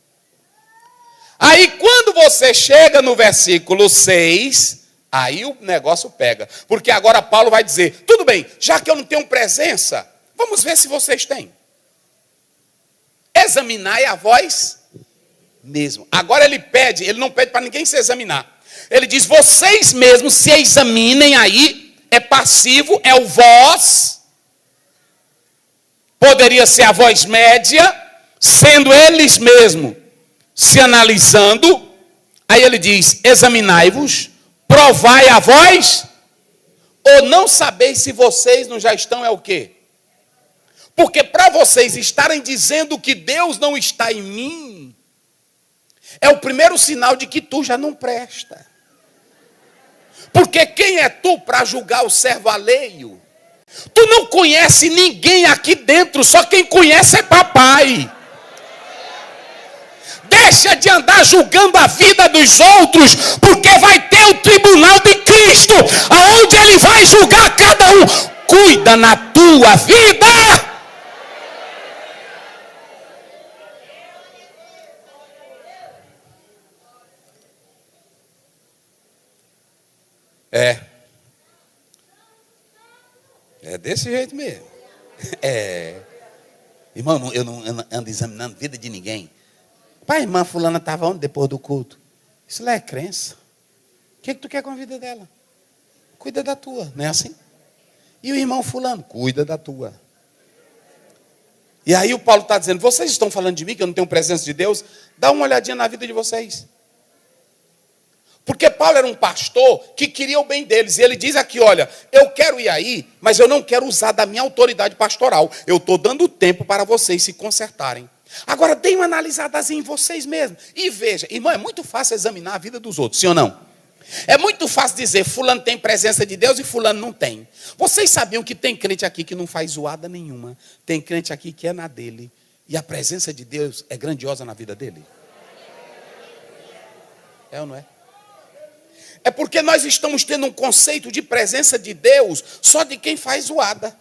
Speaker 1: Aí quando você chega no versículo 6, aí o negócio pega. Porque agora Paulo vai dizer, tudo bem, já que eu não tenho presença, vamos ver se vocês têm. Examinai a vós mesmo. Agora ele não pede para ninguém se examinar. Ele diz, vocês mesmos se examinem aí, é passivo, é o vós. Poderia ser a voz média, sendo eles mesmos se analisando. Aí ele diz, examinai-vos, provai a vós, ou não sabeis se vocês não já estão, é o quê? Porque para vocês estarem dizendo que Deus não está em mim, é o primeiro sinal de que tu já não presta. Porque quem é tu para julgar o servo alheio? Tu não conhece ninguém aqui dentro, só quem conhece é papai. Deixa de andar julgando a vida dos outros, porque vai ter o tribunal de Cristo, aonde ele vai julgar cada um. Cuida na tua vida. É desse jeito mesmo. Irmão, eu não ando examinando a vida de ninguém. Pai, irmã fulana estava onde depois do culto? Isso lá é crença. O que tu quer com a vida dela? Cuida da tua, não é assim? E o irmão fulano? Cuida da tua. E aí o Paulo está dizendo, vocês estão falando de mim, que eu não tenho presença de Deus? Dá uma olhadinha na vida de vocês. Porque Paulo era um pastor que queria o bem deles. E ele diz aqui, olha, eu quero ir aí, mas eu não quero usar da minha autoridade pastoral. Eu estou dando tempo para vocês se consertarem. Agora, deem uma analisadazinha em vocês mesmos. E veja, irmão, é muito fácil examinar a vida dos outros, sim ou não? É muito fácil dizer, fulano tem presença de Deus e fulano não tem. Vocês sabiam que tem crente aqui que não faz zoada nenhuma. Tem crente aqui que é na dele. E a presença de Deus é grandiosa na vida dele? É ou não é? É porque nós estamos tendo um conceito de presença de Deus só de quem faz zoada.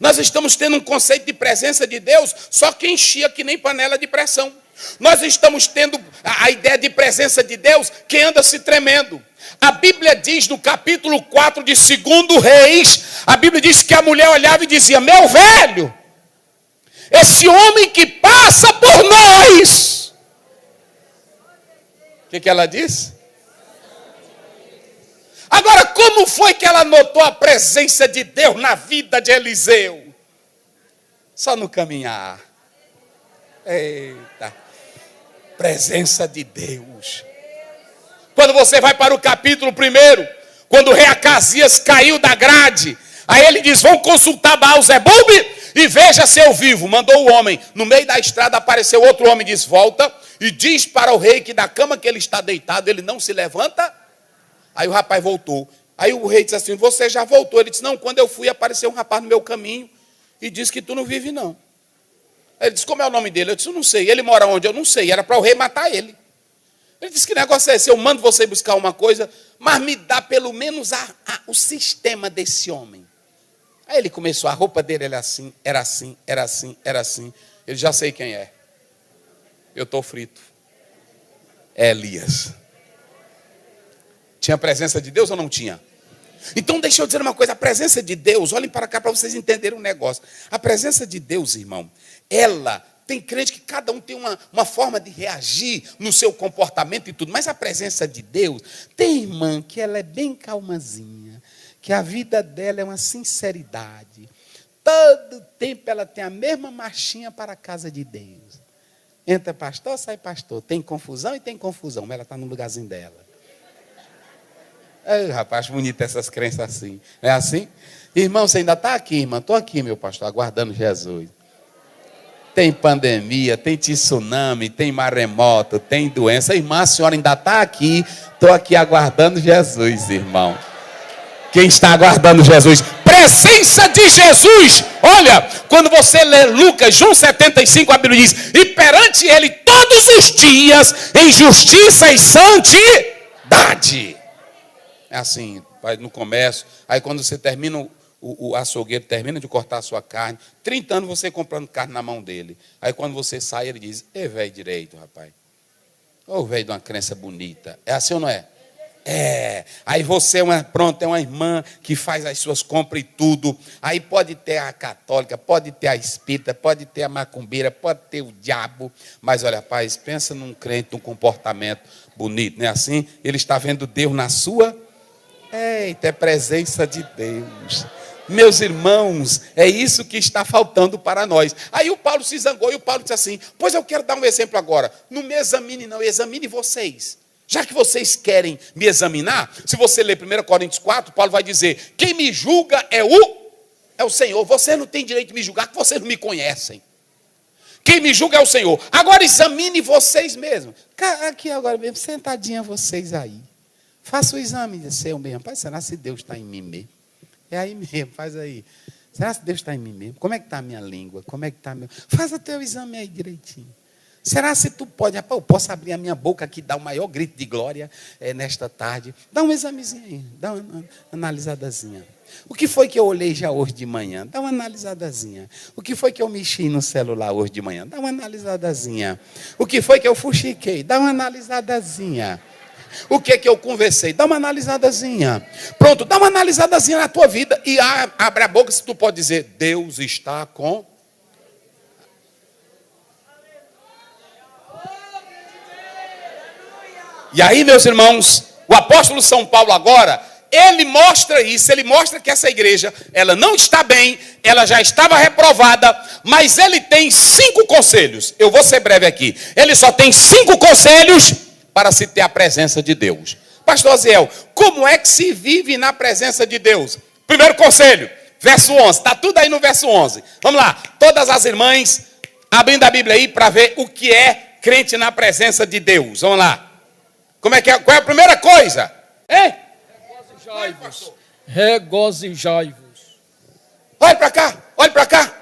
Speaker 1: Nós estamos tendo um conceito de presença de Deus só quem enchia que nem panela de pressão. Nós estamos tendo a ideia de presença de Deus quem anda se tremendo. A Bíblia diz no capítulo 4 de 2 Reis, a Bíblia diz que a mulher olhava e dizia, meu velho, esse homem que passa por nós. O que ela disse? Agora, como foi que ela notou a presença de Deus na vida de Eliseu? Só no caminhar. Eita. Presença de Deus. Quando você vai para o capítulo 1, quando o rei Acasias caiu da grade, aí ele diz, vão consultar Baal-zebub e veja se eu vivo. Mandou o homem. No meio da estrada apareceu outro homem, diz, volta e diz para o rei que da cama que ele está deitado, ele não se levanta. Aí o rapaz voltou. Aí o rei disse assim, você já voltou? Ele disse, não, quando eu fui, apareceu um rapaz no meu caminho e disse que tu não vive, não. Ele disse, como é o nome dele? Eu disse, eu não sei. Ele mora onde? Eu não sei. Era para o rei matar ele. Ele disse, que negócio é esse? Eu mando você buscar uma coisa, mas me dá pelo menos o sistema desse homem. Aí ele começou, a roupa dele era assim, era assim, era assim, era assim. Ele, já sei quem é. Eu estou frito. É Elias. Tinha a presença de Deus ou não tinha? Então deixa eu dizer uma coisa, a presença de Deus, olhem para cá para vocês entenderem um negócio. A presença de Deus, irmão, ela... Tem crente que cada um tem uma forma de reagir no seu comportamento e tudo. Mas a presença de Deus, tem irmã que ela é bem calmazinha, que a vida dela é uma sinceridade. Todo tempo ela tem a mesma marchinha para a casa de Deus. Entra pastor, sai pastor. Tem confusão e tem confusão, mas ela está no lugarzinho dela. Ai, rapaz, bonita essas crenças assim. Não é assim? Irmão, você ainda está aqui, irmã? Estou aqui, meu pastor, aguardando Jesus. Tem pandemia, tem tsunami, tem maremoto, tem doença. Irmã, a senhora ainda está aqui. Estou aqui aguardando Jesus, irmão. Quem está aguardando Jesus? Presença de Jesus. Olha, quando você lê Lucas, João 75, a Bíblia diz, e perante ele todos os dias, em justiça e santidade. É assim, vai no comércio, aí quando você termina... O açougueiro termina de cortar a sua carne, 30 anos você comprando carne na mão dele. Aí quando você sai, ele diz, ei, velho direito, rapaz. Ô, velho de uma crença bonita. É assim ou não é? É. Aí você é uma irmã que faz as suas compras e tudo. Aí pode ter a católica, pode ter a espírita, pode ter a macumbeira, pode ter o diabo. Mas olha, rapaz, pensa num crente, num comportamento bonito, não é assim? Ele está vendo Deus na sua... Eita, é presença de Deus. Meus irmãos, é isso que está faltando para nós. Aí o Paulo se zangou e o Paulo disse assim, pois eu quero dar um exemplo agora. Não me examine não, examine vocês. Já que vocês querem me examinar, se você ler 1 Coríntios 4, Paulo vai dizer, quem me julga é o Senhor. Você não tem direito de me julgar, que vocês não me conhecem. Quem me julga é o Senhor. Agora examine vocês mesmos. Aqui agora mesmo, sentadinha vocês aí. Faça o exame de seu mesmo. Pai, será se Deus está em mim mesmo? É aí mesmo, faz aí. Será que Deus está em mim mesmo? Como é que está a minha língua? Como é que está meu... Faz o teu exame aí direitinho. Será se tu pode... Rapaz, eu posso abrir a minha boca aqui e dar o maior grito de glória nesta tarde. Dá um examezinho aí. Dá uma analisadazinha. O que foi que eu olhei já hoje de manhã? Dá uma analisadazinha. O que foi que eu mexi no celular hoje de manhã? Dá uma analisadazinha. O que foi que eu fuxiquei? Dá uma analisadazinha. O que eu conversei? Dá uma analisadazinha. Pronto, dá uma analisadazinha na tua vida e abre a boca se tu pode dizer, Deus está com... E aí, meus irmãos, o apóstolo São Paulo agora, ele mostra isso, ele mostra que essa igreja, ela não está bem, ela já estava reprovada, mas ele tem 5 conselhos. Eu vou ser breve aqui. Ele só tem 5 conselhos para se ter a presença de Deus. Pastor Aziel, como é que se vive na presença de Deus? Primeiro conselho, verso 11. Está tudo aí no verso 11. Vamos lá. Todas as irmãs, abrindo a Bíblia aí para ver o que é crente na presença de Deus. Vamos lá. Como é que é? Qual é a primeira coisa? Hein?
Speaker 3: Regozijai-vos. Regozijai-vos.
Speaker 1: Olhe para cá. Olhe para cá.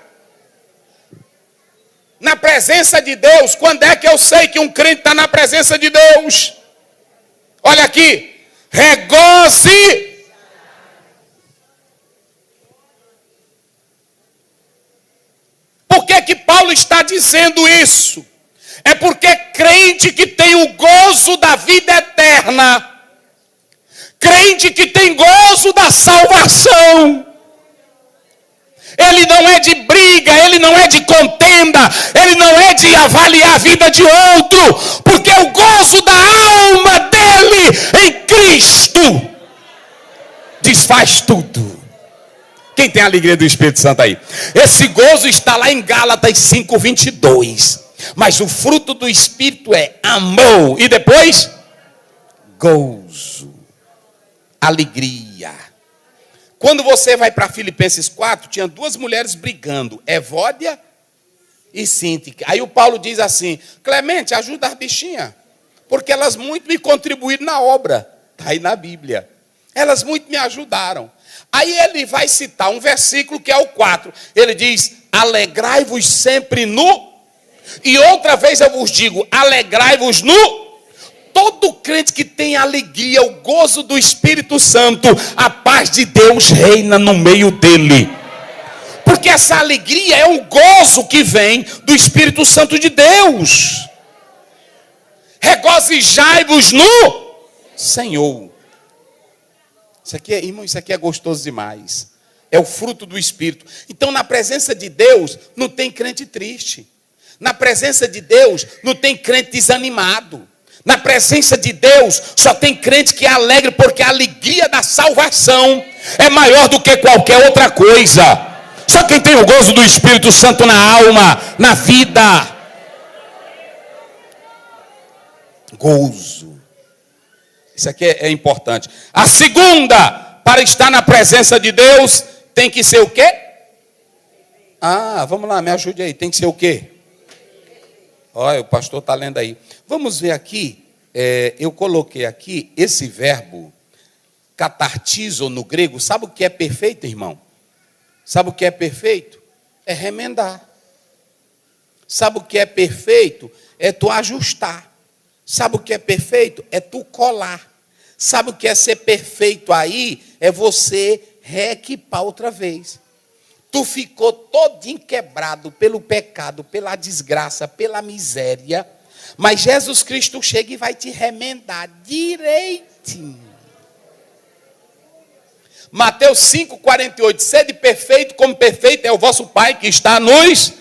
Speaker 1: Na presença de Deus, quando é que eu sei que um crente está na presença de Deus? Olha aqui, regoze. Por que Paulo está dizendo isso? É porque crente que tem o gozo da vida eterna, crente que tem gozo da salvação, ele não é de briga, ele não é de contenda, ele não é de avaliar a vida de outro, porque o gozo da alma dele em Cristo desfaz tudo. Quem tem a alegria do Espírito Santo aí? Esse gozo está lá em Gálatas 5:22. Mas o fruto do Espírito é amor. E depois? Gozo. Alegria. Quando você vai para Filipenses 4, tinha 2 mulheres brigando. Evódia e Síntique. Aí o Paulo diz assim, Clemente, ajuda as bichinhas. Porque elas muito me contribuíram na obra. Está aí na Bíblia. Elas muito me ajudaram. Aí ele vai citar um versículo que é o 4. Ele diz, alegrai-vos sempre no... E outra vez eu vos digo, alegrai-vos no... Todo crente que tem alegria, o gozo do Espírito Santo, a paz de Deus reina no meio dele. Porque essa alegria é um gozo que vem do Espírito Santo de Deus. Regozijai-vos no Senhor. Isso aqui, irmão, isso aqui é gostoso demais. É o fruto do Espírito. Então, na presença de Deus, não tem crente triste. Na presença de Deus, não tem crente desanimado. Na presença de Deus, só tem crente que é alegre, porque a alegria da salvação é maior do que qualquer outra coisa. Só quem tem o gozo do Espírito Santo na alma, na vida. Gozo. Isso aqui é importante. A segunda, para estar na presença de Deus, tem que ser o quê? Vamos lá, me ajude aí. Tem que ser o quê? Olha, o pastor está lendo aí. Vamos ver aqui, eu coloquei aqui esse verbo, catartizo no grego. Sabe o que é perfeito, irmão? Sabe o que é perfeito? É remendar. Sabe o que é perfeito? É tu ajustar. Sabe o que é perfeito? É tu colar. Sabe o que é ser perfeito aí? É você reequipar outra vez. Tu ficou todinho quebrado pelo pecado, pela desgraça, pela miséria. Mas Jesus Cristo chega e vai te remendar direitinho. Mateus 5,48. Sede perfeito como perfeito é o vosso Pai que está nos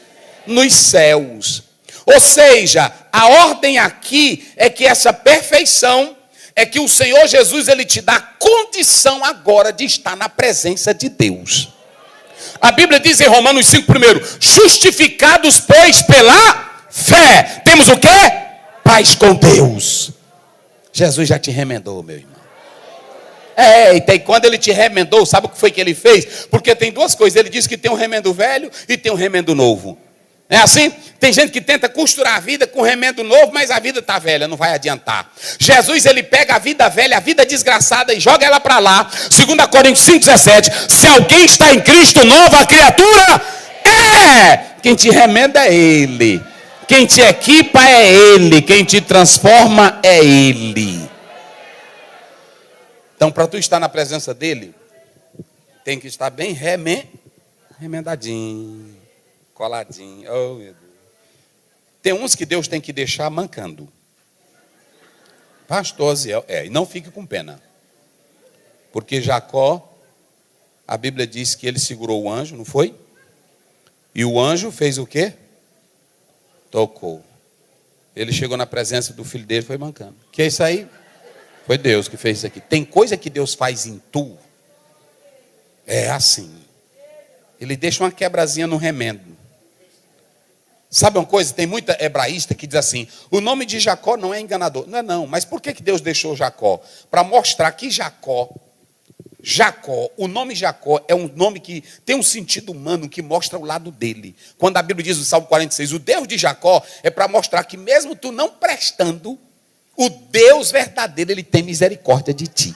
Speaker 1: céus. Ou seja, a ordem aqui é que essa perfeição é que o Senhor Jesus, ele te dá condição agora de estar na presença de Deus. A Bíblia diz em Romanos 5, primeiro, justificados, pois, pela fé. Temos o quê? Paz com Deus. Jesus já te remendou, meu irmão. E quando ele te remendou, sabe o que foi que ele fez? Porque tem duas coisas. Ele diz que tem um remendo velho e tem um remendo novo. É assim? Tem gente que tenta costurar a vida com remendo novo, mas a vida está velha, não vai adiantar. Jesus, ele pega a vida velha, a vida desgraçada e joga ela para lá. 2 Coríntios 5,17. Se alguém está em Cristo, nova criatura é. Quem te remenda é Ele. Quem te equipa é Ele. Quem te transforma é Ele. Então, para tu estar na presença dEle, tem que estar bem remendadinho. Coladinho. Oh, meu Deus. Tem uns que Deus tem que deixar mancando. Pastor Ziel. E não fique com pena. Porque Jacó, a Bíblia diz que ele segurou o anjo, não foi? E o anjo fez o quê? Tocou. Ele chegou na presença do filho dele e foi mancando. Que é isso aí? Foi Deus que fez isso aqui. Tem coisa que Deus faz em tu. É assim. Ele deixa uma quebrazinha no remendo. Sabe uma coisa? Tem muita hebraísta que diz assim, o nome de Jacó não é enganador. Não é não, mas por que Deus deixou Jacó? Para mostrar que Jacó, o nome Jacó é um nome que tem um sentido humano que mostra o lado dele. Quando a Bíblia diz no Salmo 46, o Deus de Jacó é para mostrar que mesmo tu não prestando, o Deus verdadeiro, ele tem misericórdia de ti.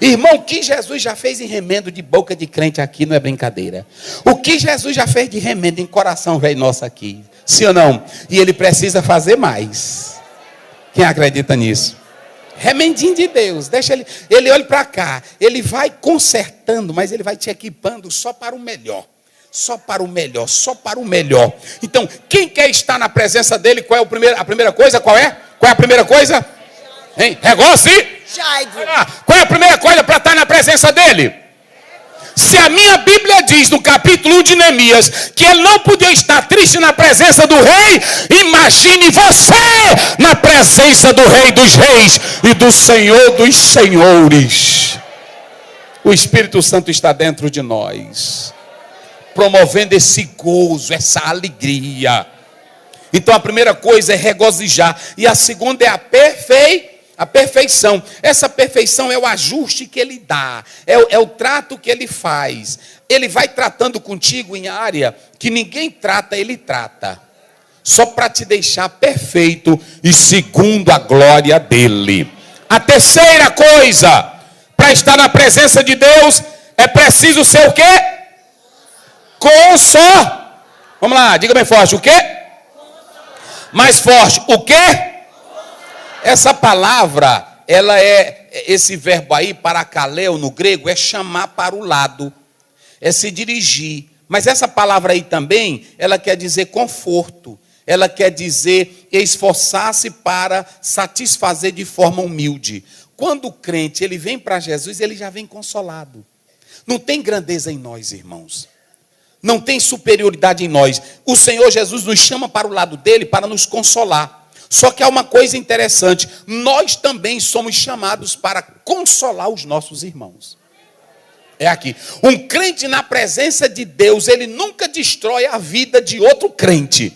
Speaker 1: Irmão, o que Jesus já fez em remendo de boca de crente aqui não é brincadeira. O que Jesus já fez de remendo em coração velho nosso aqui, sim ou não? E ele precisa fazer mais. Quem acredita nisso? Remendinho de Deus, deixa ele olha para cá, ele vai consertando, mas ele vai te equipando só para o melhor. Só para o melhor, só para o melhor. Então, quem quer estar na presença dele, qual é a primeira coisa? Qual é? Qual é a primeira coisa? Hein? Qual é a primeira coisa para estar na presença dele? Se a minha Bíblia diz no capítulo 1 de Neemias que ele não podia estar triste na presença do rei, imagine você na presença do Rei dos Reis e do Senhor dos Senhores. O Espírito Santo está dentro de nós, promovendo esse gozo, essa alegria. Então a primeira coisa é regozijar, e a segunda é a perfeição. Essa perfeição é o ajuste que ele dá, é o trato que ele faz. Ele vai tratando contigo em área que ninguém trata, ele trata. Só para te deixar perfeito e segundo a glória dele. A terceira coisa, para estar na presença de Deus, é preciso ser o quê? Vamos lá, diga bem forte. O quê? Mais forte. O quê? Essa palavra, ela esse verbo aí, parakaleo, no grego, é chamar para o lado. É se dirigir. Mas essa palavra aí também, ela quer dizer conforto. Ela quer dizer esforçar-se para satisfazer de forma humilde. Quando o crente ele vem para Jesus, ele já vem consolado. Não tem grandeza em nós, irmãos. Não tem superioridade em nós. O Senhor Jesus nos chama para o lado dele para nos consolar. Só que há uma coisa interessante. Nós também somos chamados para consolar os nossos irmãos. É aqui. Um crente na presença de Deus, ele nunca destrói a vida de outro crente.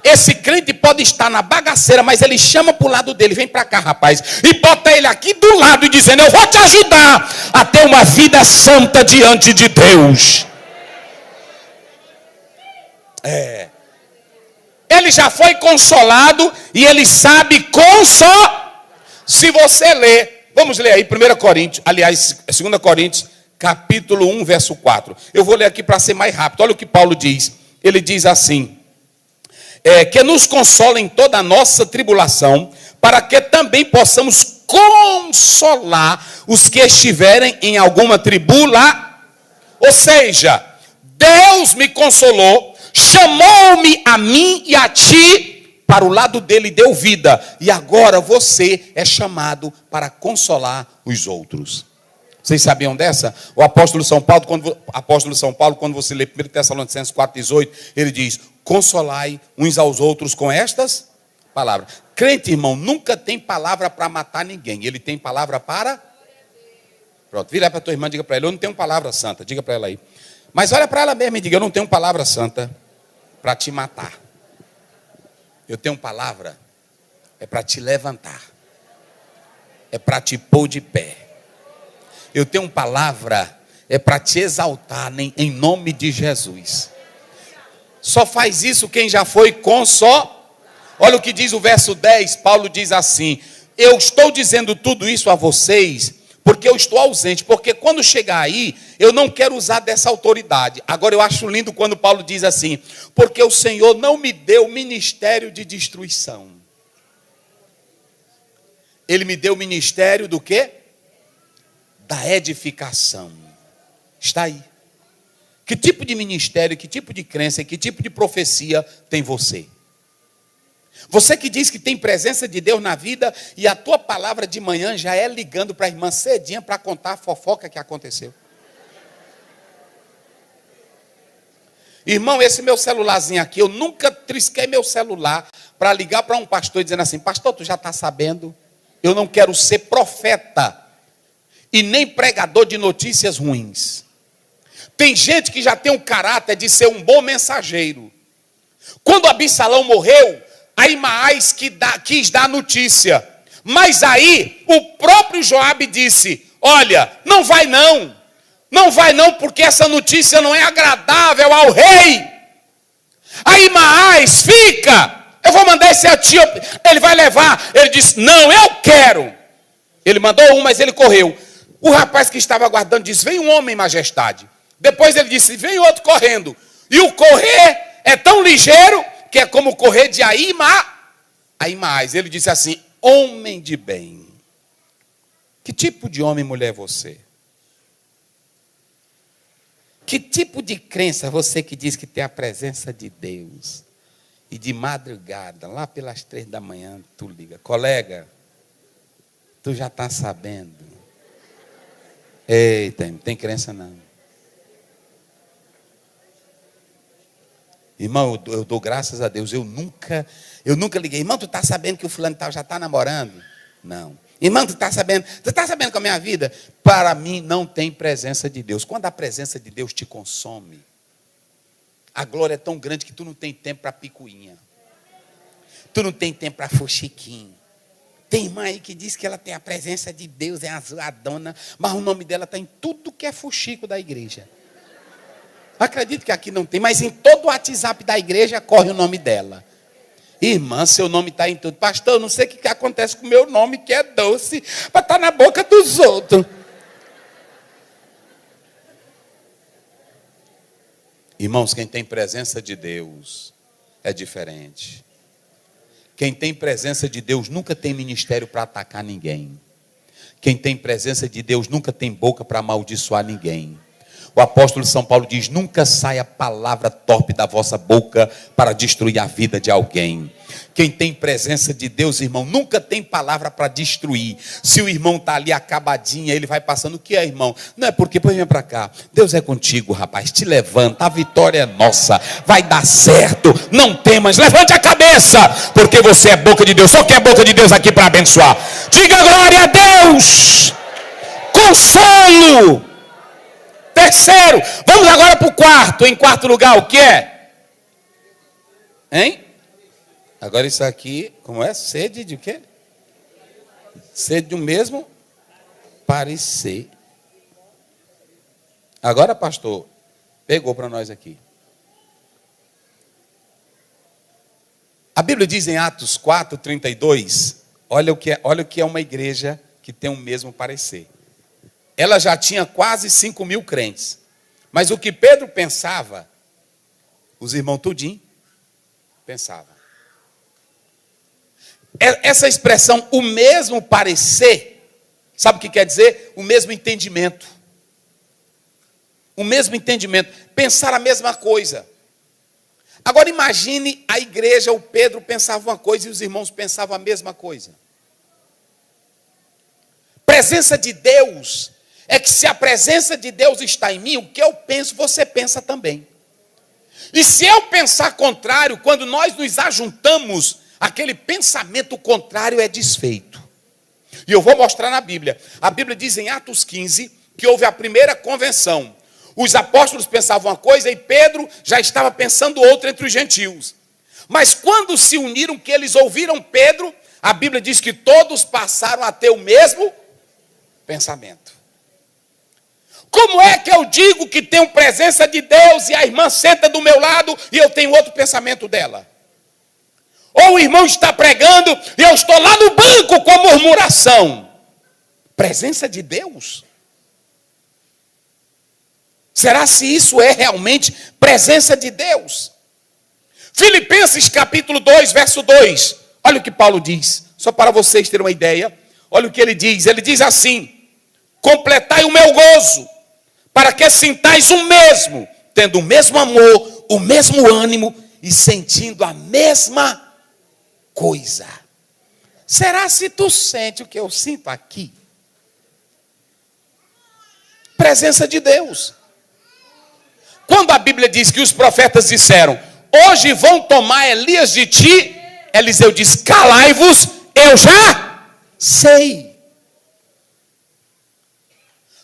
Speaker 1: Esse crente pode estar na bagaceira, mas ele chama para o lado dele, vem para cá, rapaz, e bota ele aqui do lado e dizendo, eu vou te ajudar a ter uma vida santa diante de Deus. Ele já foi consolado e ele sabe consolar. Se você ler, vamos ler aí 1 Coríntios, aliás, 2 Coríntios, capítulo 1, verso 4. Eu vou ler aqui para ser mais rápido. Olha o que Paulo diz. Ele diz assim, que nos consola em toda a nossa tribulação, para que também possamos consolar os que estiverem em alguma tribula. Ou seja, Deus me consolou, chamou-me a mim e a ti para o lado dele e deu vida. E agora você é chamado para consolar os outros. Vocês sabiam dessa? O apóstolo São Paulo, quando você lê 1 Tessalonicenses 4,18, ele diz, consolai uns aos outros com estas palavras. Crente, irmão, nunca tem palavra para matar ninguém. Ele tem palavra para... Pronto, vira para a tua irmã e diga para ela, eu não tenho palavra santa. Diga para ela aí. Mas olha para ela mesma e diga, eu não tenho palavra santa para te matar. Eu tenho palavra, é para te levantar. É para te pôr de pé. Eu tenho palavra, é para te exaltar em nome de Jesus. Só faz isso quem já foi consolado. Olha o que diz o verso 10, Paulo diz assim, eu estou dizendo tudo isso a vocês, porque eu estou ausente, porque quando chegar aí, eu não quero usar dessa autoridade. Agora eu acho lindo quando Paulo diz assim, porque o Senhor não me deu ministério de destruição. Ele me deu o ministério do quê? Da edificação. Está aí. Que tipo de ministério, que tipo de crença, que tipo de profecia tem você? Você que diz que tem presença de Deus na vida e a tua palavra de manhã já é ligando para a irmã cedinha para contar a fofoca que aconteceu. Irmão, esse meu celularzinho aqui, eu nunca trisquei meu celular para ligar para um pastor dizendo assim, pastor, tu já está sabendo? Eu não quero ser profeta e nem pregador de notícias ruins. Tem gente que já tem um caráter de ser um bom mensageiro. Quando Absalão morreu, Aimaas quis dar notícia. Mas aí, o próprio Joabe disse, olha, não vai não. Não vai não, porque essa notícia não é agradável ao rei. Aimaas, fica. Eu vou mandar esse etíope, ele vai levar. Ele disse, não, eu quero. Ele mandou um, mas ele correu. O rapaz que estava aguardando disse, vem um homem, majestade. Depois ele disse, vem outro correndo. E o correr é tão ligeiro que é como correr de Aimaas. Ele disse assim, homem de bem. Que tipo de homem e mulher é você? Que tipo de crença você que diz que tem a presença de Deus? E de madrugada, lá pelas 3 da manhã, tu liga. Colega, tu já está sabendo. Eita, não tem crença não. Irmão, eu dou graças a Deus. Eu nunca liguei. Irmão, tu está sabendo que o fulano tal já está namorando? Não. Irmão, tu está sabendo com a minha vida? Para mim não tem presença de Deus. Quando a presença de Deus te consome, a glória é tão grande que tu não tem tempo para picuinha. Tu não tem tempo para fuxiquinho. Tem irmã aí que diz que ela tem a presença de Deus, é a dona, mas o nome dela está em tudo que é fuxico da igreja. Acredito que aqui não tem, mas em todo o WhatsApp da igreja corre o nome dela. Irmã, seu nome está em tudo. Pastor, eu não sei o que acontece com o meu nome, que é doce, para estar na boca dos outros. Irmãos, quem tem presença de Deus é diferente. Quem tem presença de Deus nunca tem ministério para atacar ninguém. Quem tem presença de Deus nunca tem boca para amaldiçoar ninguém. O apóstolo São Paulo diz: nunca saia palavra torpe da vossa boca para destruir a vida de alguém. Quem tem presença de Deus, irmão, nunca tem palavra para destruir. Se o irmão está ali acabadinho, ele vai passando: o que é, irmão? Não é porque, pois vem para cá, Deus é contigo, rapaz, te levanta, a vitória é nossa, vai dar certo, não temas, levante a cabeça, porque você é boca de Deus. Só quem é boca de Deus aqui para abençoar? Diga glória a Deus. Consolo. Terceiro, vamos agora para o quarto. Em quarto lugar, o que é? Hein? Agora isso aqui, como é? Sede de quê? Sede do mesmo parecer. Agora, pastor, pegou para nós aqui. A Bíblia diz em Atos 4:32, olha o que é uma igreja que tem o mesmo parecer. Ela já tinha quase 5.000 crentes. Mas o que Pedro pensava, os irmãos tudinho pensavam. Essa expressão, o mesmo parecer, sabe o que quer dizer? O mesmo entendimento. O mesmo entendimento. Pensar a mesma coisa. Agora imagine a igreja, o Pedro pensava uma coisa e os irmãos pensavam a mesma coisa. Presença de Deus é que se a presença de Deus está em mim, o que eu penso, você pensa também. E se eu pensar contrário, quando nós nos ajuntamos, aquele pensamento contrário é desfeito. E eu vou mostrar na Bíblia. A Bíblia diz em Atos 15 que houve a primeira convenção. Os apóstolos pensavam uma coisa e Pedro já estava pensando outra entre os gentios. Mas quando se uniram, que eles ouviram Pedro, a Bíblia diz que todos passaram a ter o mesmo pensamento. Como é que eu digo que tenho presença de Deus e a irmã senta do meu lado e eu tenho outro pensamento dela? Ou o irmão está pregando e eu estou lá no banco com a murmuração? Presença de Deus? Será se isso é realmente presença de Deus? Filipenses capítulo 2, verso 2. Olha o que Paulo diz, só para vocês terem uma ideia. Olha o que ele diz assim: completai o meu gozo, para que sintais o mesmo, tendo o mesmo amor, o mesmo ânimo e sentindo a mesma coisa. Será se tu sente o que eu sinto aqui? Presença de Deus. Quando a Bíblia diz que os profetas disseram: hoje vão tomar Elias de ti, Eliseu diz: calai-vos, eu já sei.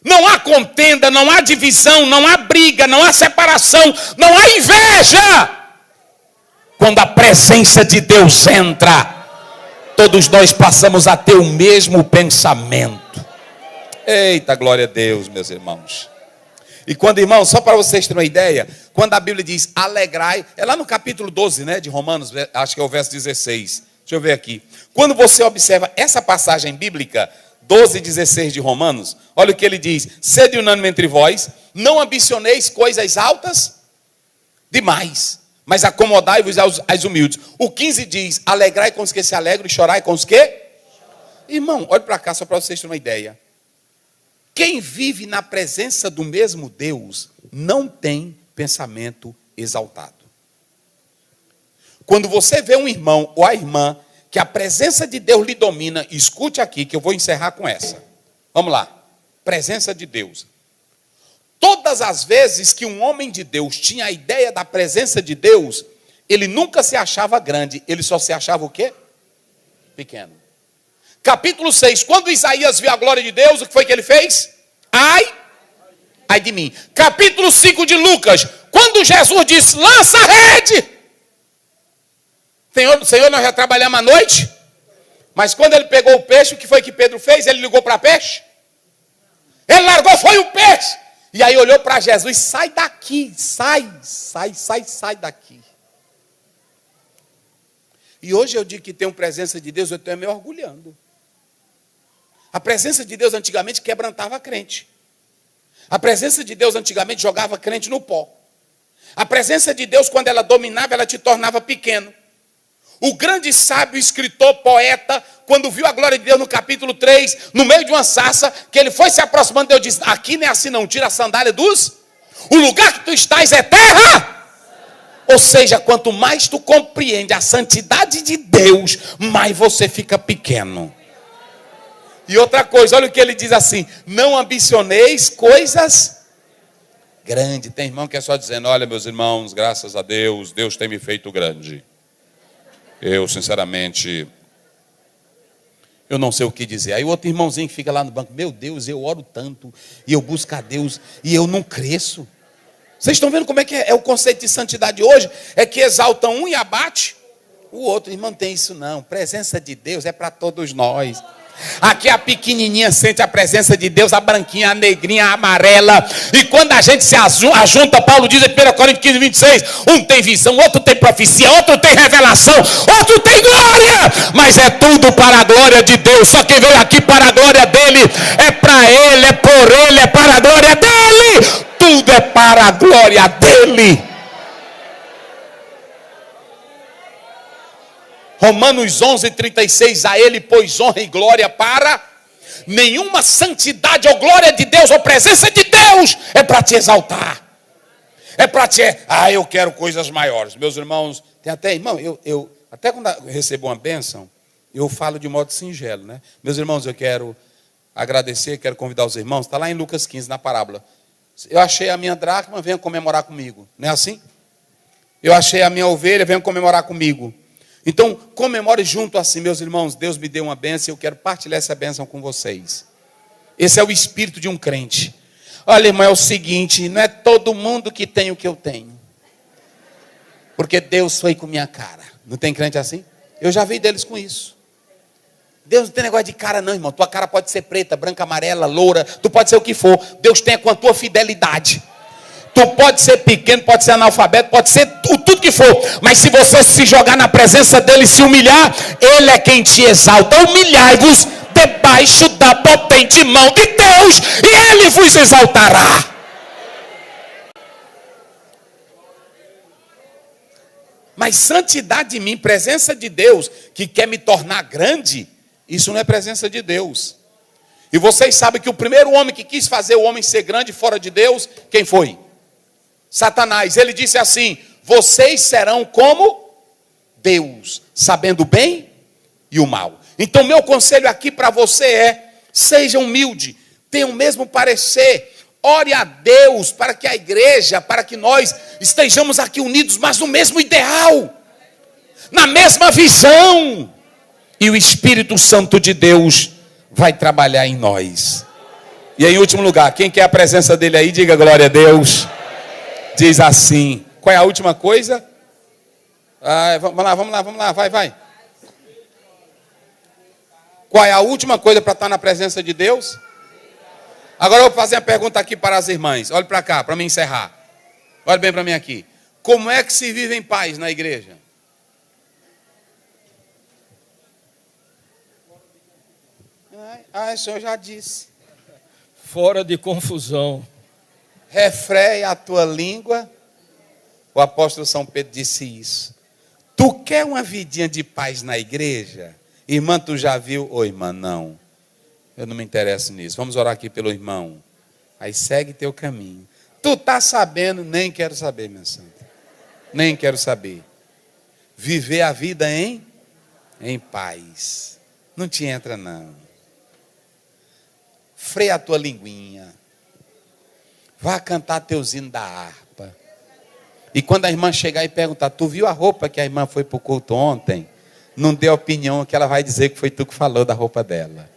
Speaker 1: Não há contenda, não há divisão, não há briga, não há separação, não há inveja. Quando a presença de Deus entra, todos nós passamos a ter o mesmo pensamento. Eita, glória a Deus, meus irmãos. E quando, irmãos, só para vocês terem uma ideia, quando a Bíblia diz alegrai, é lá no capítulo 12, de Romanos, acho que é o verso 16. Deixa eu ver aqui. Quando você observa essa passagem bíblica, 12:16 de Romanos, olha o que ele diz: sede unânime entre vós, não ambicioneis coisas altas demais, mas acomodai-vos aos humildes. O 15 diz: alegrai com os que se alegram e chorai com os que... Irmão, olha para cá só para vocês terem uma ideia. Quem vive na presença do mesmo Deus não tem pensamento exaltado. Quando você vê um irmão ou a irmã que a presença de Deus lhe domina, escute aqui que eu vou encerrar com essa. Vamos lá. Presença de Deus. Todas as vezes que um homem de Deus tinha a ideia da presença de Deus, ele nunca se achava grande, ele só se achava o quê? Pequeno. Capítulo 6, quando Isaías viu a glória de Deus, o que foi que ele fez? Ai de mim. Capítulo 5 de Lucas, quando Jesus disse: lança a rede. Senhor, nós já trabalhamos à noite, mas quando ele pegou o peixe, o que foi que Pedro fez? Ele ligou para peixe? Ele largou, foi o peixe. E aí olhou para Jesus: sai daqui, sai daqui. E hoje eu digo que tenho presença de Deus, eu estou me orgulhando. A presença de Deus antigamente quebrantava crente. A presença de Deus antigamente jogava crente no pó. A presença de Deus, quando ela dominava, ela te tornava pequeno. O grande sábio, escritor, poeta, quando viu a glória de Deus no capítulo 3, no meio de uma sarça, que ele foi se aproximando, Deus disse, aqui não é assim não, tira a sandália dos... O lugar que tu estás é terra. Ou seja, quanto mais tu compreende a santidade de Deus, mais você fica pequeno. E outra coisa, olha o que ele diz assim, não ambicioneis coisas grandes. Tem irmão que é só dizendo, olha meus irmãos, graças a Deus, Deus tem me feito grande. Eu, sinceramente, eu não sei o que dizer. Aí o outro irmãozinho que fica lá no banco, meu Deus, eu oro tanto, e eu busco a Deus, e eu não cresço. Vocês estão vendo como é que é o conceito de santidade hoje? É que exalta um e abate o outro. Irmão, não tem isso não. Presença de Deus é para todos nós. Aqui a pequenininha sente a presença de Deus, a branquinha, a negrinha, a amarela. E quando a gente se ajunta, Paulo diz em 1 Coríntios 15, 26, um tem visão, outro tem profecia, outro tem revelação, outro tem glória. Mas é tudo para a glória de Deus. Só quem veio aqui para a glória dele, é para ele, é por ele, é para a glória dele. Tudo é para a glória dele. Romanos 11, 36, a ele pois honra e glória para nenhuma santidade ou glória de Deus ou presença de Deus é para te exaltar. É para te, eu quero coisas maiores. Meus irmãos, tem até, irmão, eu até quando eu recebo uma bênção, eu falo de modo singelo, né? Meus irmãos, eu quero agradecer, quero convidar os irmãos, está lá em Lucas 15, na parábola. Eu achei a minha dracma, venham comemorar comigo. Não é assim? Eu achei a minha ovelha, venham comemorar comigo. Então, comemore junto assim, meus irmãos, Deus me deu uma bênção e eu quero partilhar essa bênção com vocês. Esse é o espírito de um crente. Olha, irmão, é o seguinte, não é todo mundo que tem o que eu tenho. Porque Deus foi com minha cara. Não tem crente assim? Eu já vi deles com isso. Deus não tem negócio de cara não, irmão. Tua cara pode ser preta, branca, amarela, loura, tu pode ser o que for. Deus tem com a tua fidelidade. Tu pode ser pequeno, pode ser analfabeto, pode ser tudo que for. Mas se você se jogar na presença dele e se humilhar, ele é quem te exalta. Humilhai-vos debaixo da potente mão de Deus e ele vos exaltará. Mas santidade em mim, presença de Deus, que quer me tornar grande, isso não é presença de Deus. E vocês sabem que o primeiro homem que quis fazer o homem ser grande fora de Deus, quem foi? Satanás. Ele disse assim, vocês serão como Deus, sabendo o bem e o mal. Então meu conselho aqui para você é, seja humilde, tenha o mesmo parecer, ore a Deus para que a igreja, para que nós estejamos aqui unidos, mas no mesmo ideal, na mesma visão. E o Espírito Santo de Deus vai trabalhar em nós. E em último lugar, quem quer a presença dele aí, diga glória a Deus. Diz assim, qual é a última coisa? Vamos lá, vai. Qual é a última coisa para estar na presença de Deus? Agora eu vou fazer uma pergunta aqui para as irmãs. Olhe para cá, para me encerrar. Olhe bem para mim aqui. Como é que se vive em paz na igreja? O senhor já disse.
Speaker 3: Fora de confusão.
Speaker 1: Refreia a tua língua. O apóstolo São Pedro disse isso. Tu quer uma vidinha de paz na igreja? Irmã, tu já viu? Ô irmã, não. Eu não me interesso nisso. Vamos orar aqui pelo irmão. Aí segue teu caminho. Tu tá sabendo? Nem quero saber, minha santa. Nem quero saber. Viver a vida em paz. Não te entra, não. Freia a tua linguinha. Vá cantar teus hinos da harpa. E quando a irmã chegar e perguntar, tu viu a roupa que a irmã foi para o culto ontem? Não dê opinião, que ela vai dizer que foi tu que falou da roupa dela.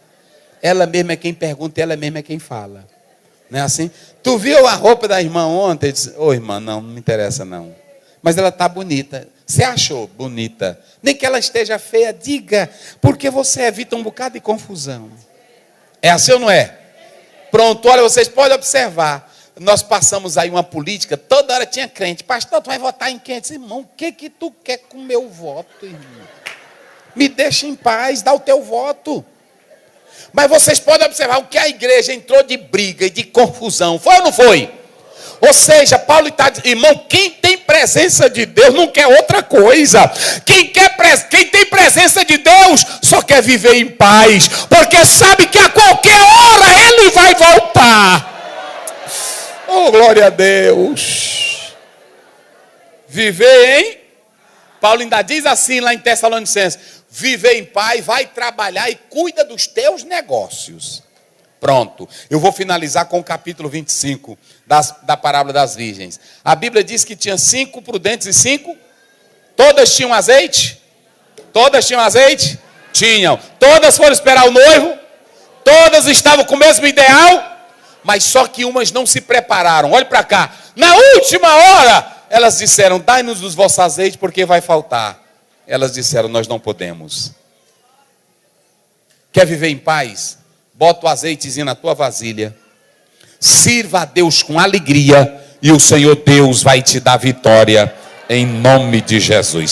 Speaker 1: Ela mesma é quem pergunta e ela mesma é quem fala. Não é assim? Tu viu a roupa da irmã ontem? Ô irmã, não me interessa não. Mas ela está bonita. Você achou bonita? Nem que ela esteja feia, diga. Porque você evita um bocado de confusão. É assim ou não é? Pronto, olha, vocês podem observar. Nós passamos aí uma política, toda hora tinha crente. Pastor, tu vai votar em quem? Eu disse, irmão, o que tu quer com o meu voto, irmão? Me deixa em paz, dá o teu voto. Mas vocês podem observar o que a igreja entrou de briga e de confusão. Foi ou não foi? Ou seja, Paulo está dizendo, irmão, quem tem presença de Deus não quer outra coisa. Quem tem presença de Deus só quer viver em paz, porque sabe que a qualquer hora ele vai voltar. Oh, glória a Deus. Viver em... Paulo ainda diz assim lá em Tessalonicenses, viver em paz, vai trabalhar e cuida dos teus negócios. Pronto, eu vou finalizar com o capítulo 25 da parábola das virgens. A Bíblia diz que tinha 5 prudentes e 5. Todas tinham azeite? Todas tinham azeite? Tinham. Todas foram esperar o noivo? Todas estavam com o mesmo ideal? Mas só que umas não se prepararam. Olhe para cá. Na última hora, elas disseram, dai-nos os vossos azeites porque vai faltar. Elas disseram, nós não podemos. Quer viver em paz? Bota o azeitezinho na tua vasilha. Sirva a Deus com alegria. E o Senhor Deus vai te dar vitória. Em nome de Jesus.